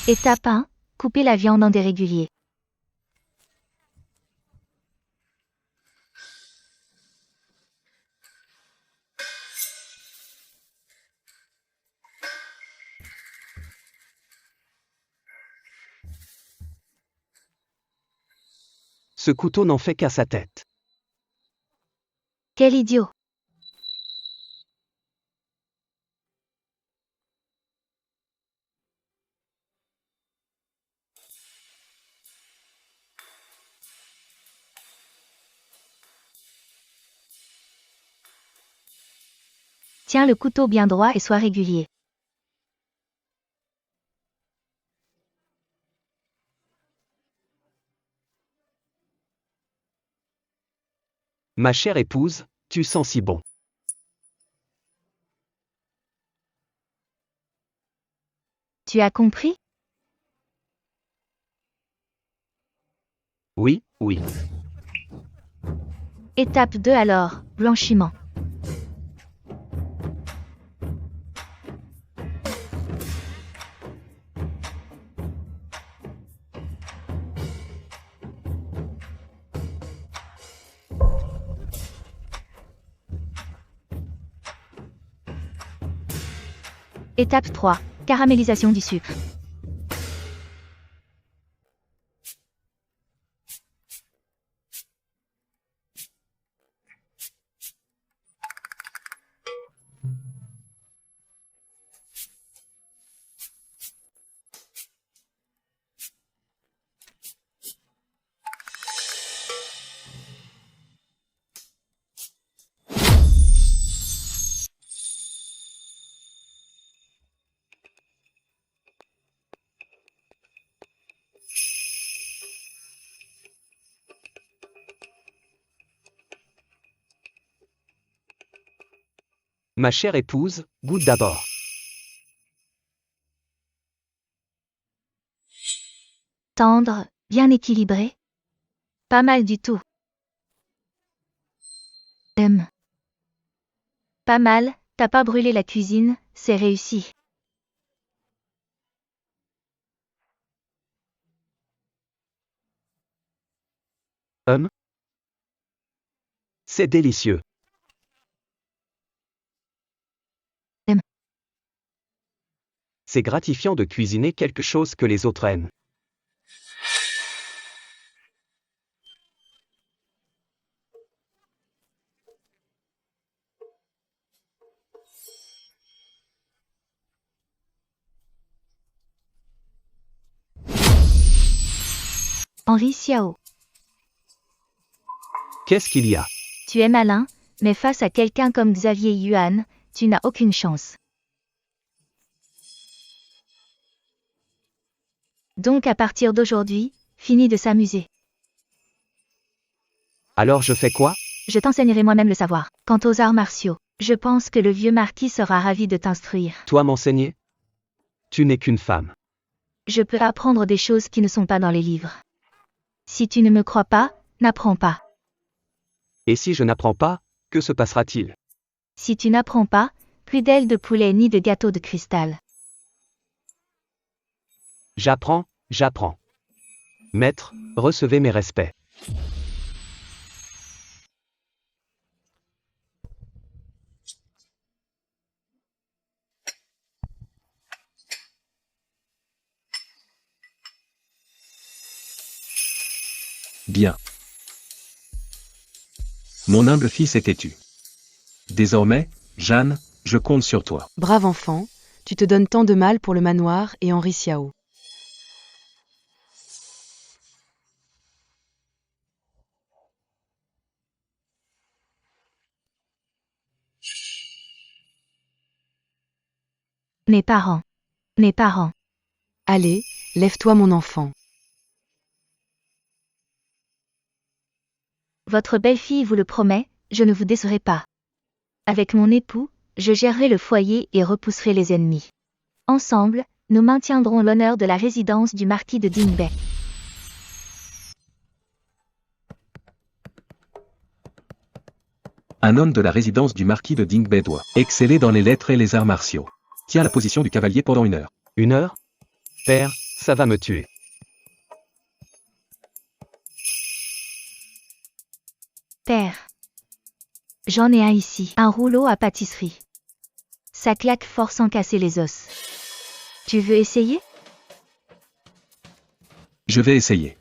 [SPEAKER 2] Étape 1. Couper la viande en des réguliers.
[SPEAKER 1] Ce couteau n'en fait qu'à sa tête.
[SPEAKER 2] Quel idiot! Tiens le couteau bien droit et sois régulier.
[SPEAKER 1] Ma chère épouse, tu sens si bon.
[SPEAKER 2] Tu as compris?
[SPEAKER 1] Oui, oui.
[SPEAKER 2] Étape 2 alors, blanchiment. Étape 3. Caramélisation du sucre.
[SPEAKER 1] Ma chère épouse, goûte d'abord.
[SPEAKER 2] Tendre, bien équilibré. Pas mal du tout. Pas mal, t'as pas brûlé la cuisine, c'est réussi.
[SPEAKER 1] C'est délicieux. C'est gratifiant de cuisiner quelque chose que les autres aiment.
[SPEAKER 2] Henri Xiao.
[SPEAKER 1] Qu'est-ce qu'il y a?
[SPEAKER 2] Tu es malin, mais face à quelqu'un comme Xavier Yuan, tu n'as aucune chance. Donc à partir d'aujourd'hui, fini de s'amuser.
[SPEAKER 1] Alors je fais quoi?
[SPEAKER 2] Je t'enseignerai moi-même le savoir. Quant aux arts martiaux, je pense que le vieux marquis sera ravi de t'instruire.
[SPEAKER 1] Toi m'enseigner? Tu n'es qu'une femme.
[SPEAKER 2] Je peux apprendre des choses qui ne sont pas dans les livres. Si tu ne me crois pas, n'apprends pas.
[SPEAKER 1] Et si je n'apprends pas, que se passera-t-il?
[SPEAKER 2] Si tu n'apprends pas, plus d'ailes de poulet ni de gâteau de cristal.
[SPEAKER 1] J'apprends, j'apprends. Maître, recevez mes respects.
[SPEAKER 15] Bien. Mon humble fils est têtu. Désormais, Jeanne, je compte sur toi.
[SPEAKER 3] Brave enfant, tu te donnes tant de mal pour le manoir et Henri Xiao.
[SPEAKER 2] Mes parents. Mes parents.
[SPEAKER 3] Allez, lève-toi mon enfant.
[SPEAKER 2] Votre belle-fille vous le promet, je ne vous décerai pas. Avec mon époux, je gérerai le foyer et repousserai les ennemis. Ensemble, nous maintiendrons l'honneur de la résidence du marquis de Dingbei.
[SPEAKER 15] Un homme de la résidence du marquis de Dingbei doit exceller dans les lettres et les arts martiaux. Tiens la position du cavalier pendant 1 heure.
[SPEAKER 1] 1 heure? Père, ça va me tuer.
[SPEAKER 2] Père. J'en ai un ici, un rouleau à pâtisserie. Ça claque fort sans casser les os. Tu veux essayer?
[SPEAKER 15] Je vais essayer.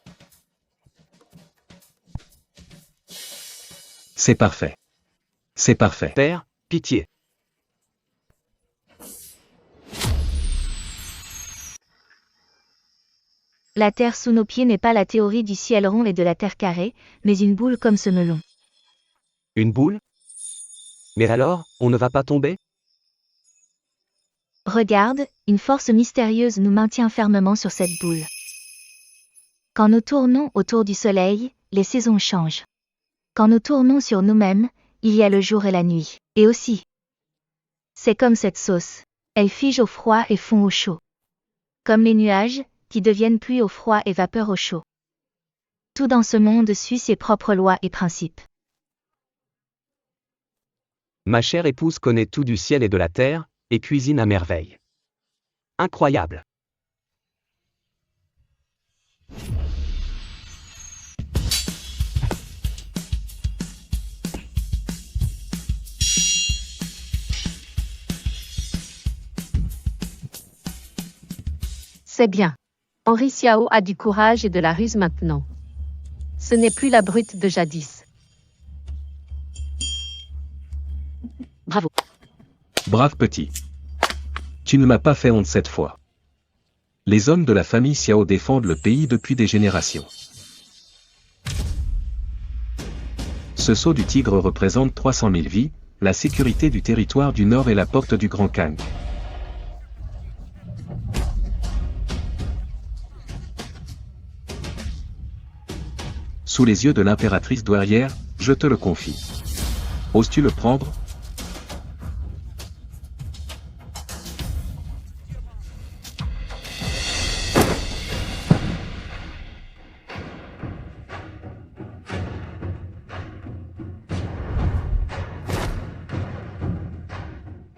[SPEAKER 15] C'est parfait. C'est parfait.
[SPEAKER 1] Père, pitié.
[SPEAKER 2] La terre sous nos pieds n'est pas la théorie du ciel rond et de la terre carrée, mais une boule comme ce melon.
[SPEAKER 1] Une boule? Mais alors, on ne va pas tomber?
[SPEAKER 2] Regarde, une force mystérieuse nous maintient fermement sur cette boule. Quand nous tournons autour du soleil, les saisons changent. Quand nous tournons sur nous-mêmes, il y a le jour et la nuit. Et aussi. C'est comme cette sauce. Elle fige au froid et fond au chaud. Comme les nuages, qui deviennent pluie au froid et vapeur au chaud. Tout dans ce monde suit ses propres lois et principes.
[SPEAKER 1] Ma chère épouse connaît tout du ciel et de la terre, et cuisine à merveille. Incroyable.
[SPEAKER 10] C'est bien. Henri Xiao a du courage et de la ruse maintenant. Ce n'est plus la brute de jadis.
[SPEAKER 2] Bravo.
[SPEAKER 15] Brave petit. Tu ne m'as pas fait honte cette fois. Les hommes de la famille Xiao défendent le pays depuis des générations. Ce sceau du tigre représente 300 000 vies, la sécurité du territoire du Nord et la porte du Grand Kang. Sous les yeux de l'impératrice douairière, je te le confie. Oses-tu le prendre ?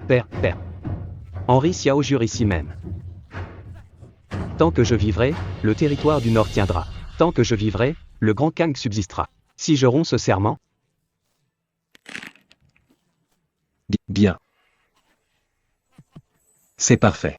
[SPEAKER 1] Père. Henri Xiao jure ici même. Tant que je vivrai, le territoire du Nord tiendra. Tant que je vivrai, le Grand Kang subsistera. Si je romps ce serment,
[SPEAKER 15] Bien. C'est parfait.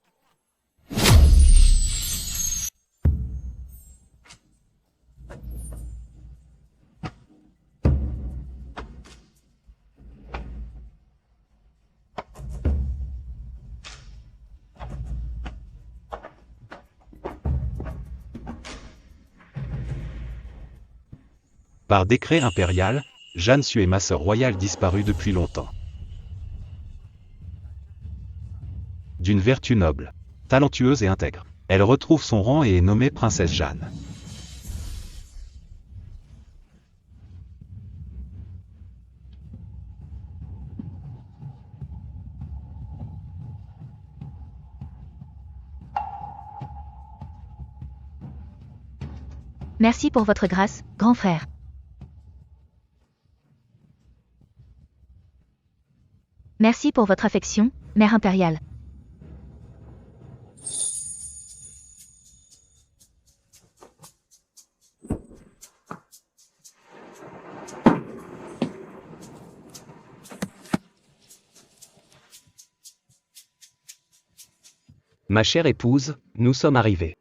[SPEAKER 4] Par décret impérial, Jeanne Sue est ma sœur royale disparue depuis longtemps. D'une vertu noble, talentueuse et intègre, elle retrouve son rang et est nommée princesse Jeanne.
[SPEAKER 2] Merci pour votre grâce, grand frère. Merci pour votre affection, mère impériale.
[SPEAKER 1] Ma chère épouse, nous sommes arrivés.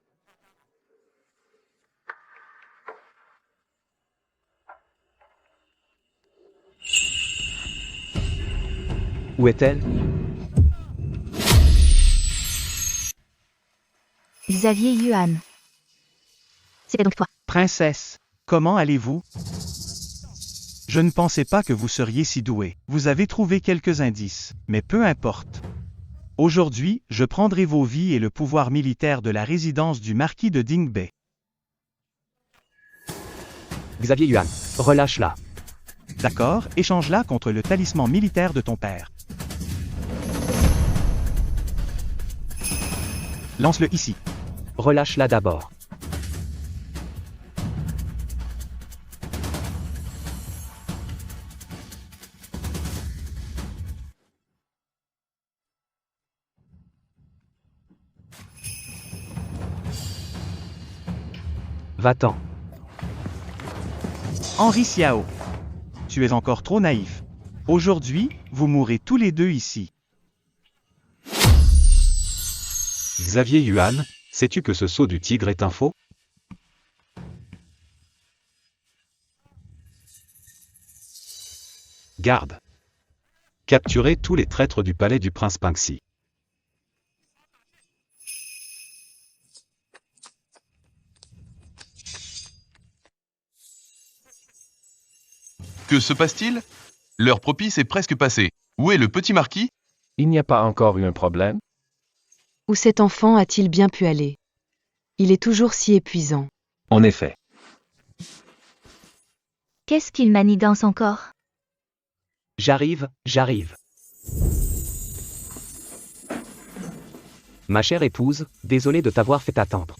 [SPEAKER 1] Où est-elle?
[SPEAKER 2] Xavier Yuan. C'était donc toi.
[SPEAKER 7] Princesse, comment allez-vous? Je ne pensais pas que vous seriez si douée. Vous avez trouvé quelques indices, mais peu importe. Aujourd'hui, je prendrai vos vies et le pouvoir militaire de la résidence du marquis de Dingbe.
[SPEAKER 1] Xavier Yuan, relâche-la.
[SPEAKER 7] D'accord, échange-la contre le talisman militaire de ton père. Lance-le ici.
[SPEAKER 1] Relâche-la d'abord. Va-t'en.
[SPEAKER 7] Henri Xiao. Tu es encore trop naïf. Aujourd'hui, vous mourrez tous les deux ici.
[SPEAKER 4] Xavier Yuan, sais-tu que ce sceau du tigre est un faux? Garde. Capturez tous les traîtres du palais du prince Pingxi.
[SPEAKER 5] Que se passe-t-il? L'heure propice est presque passée. Où est le petit marquis?
[SPEAKER 9] Il n'y a pas encore eu un problème?
[SPEAKER 3] Où cet enfant a-t-il bien pu aller? Il est toujours si épuisant.
[SPEAKER 15] En effet.
[SPEAKER 2] Qu'est-ce qu'il manigance encore?
[SPEAKER 1] J'arrive. Ma chère épouse, désolé de t'avoir fait attendre.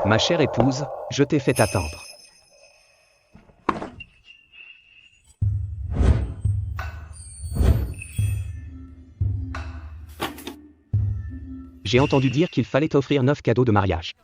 [SPEAKER 1] Ma chère épouse, je t'ai fait attendre. J'ai entendu dire qu'il fallait t'offrir 9 cadeaux de mariage.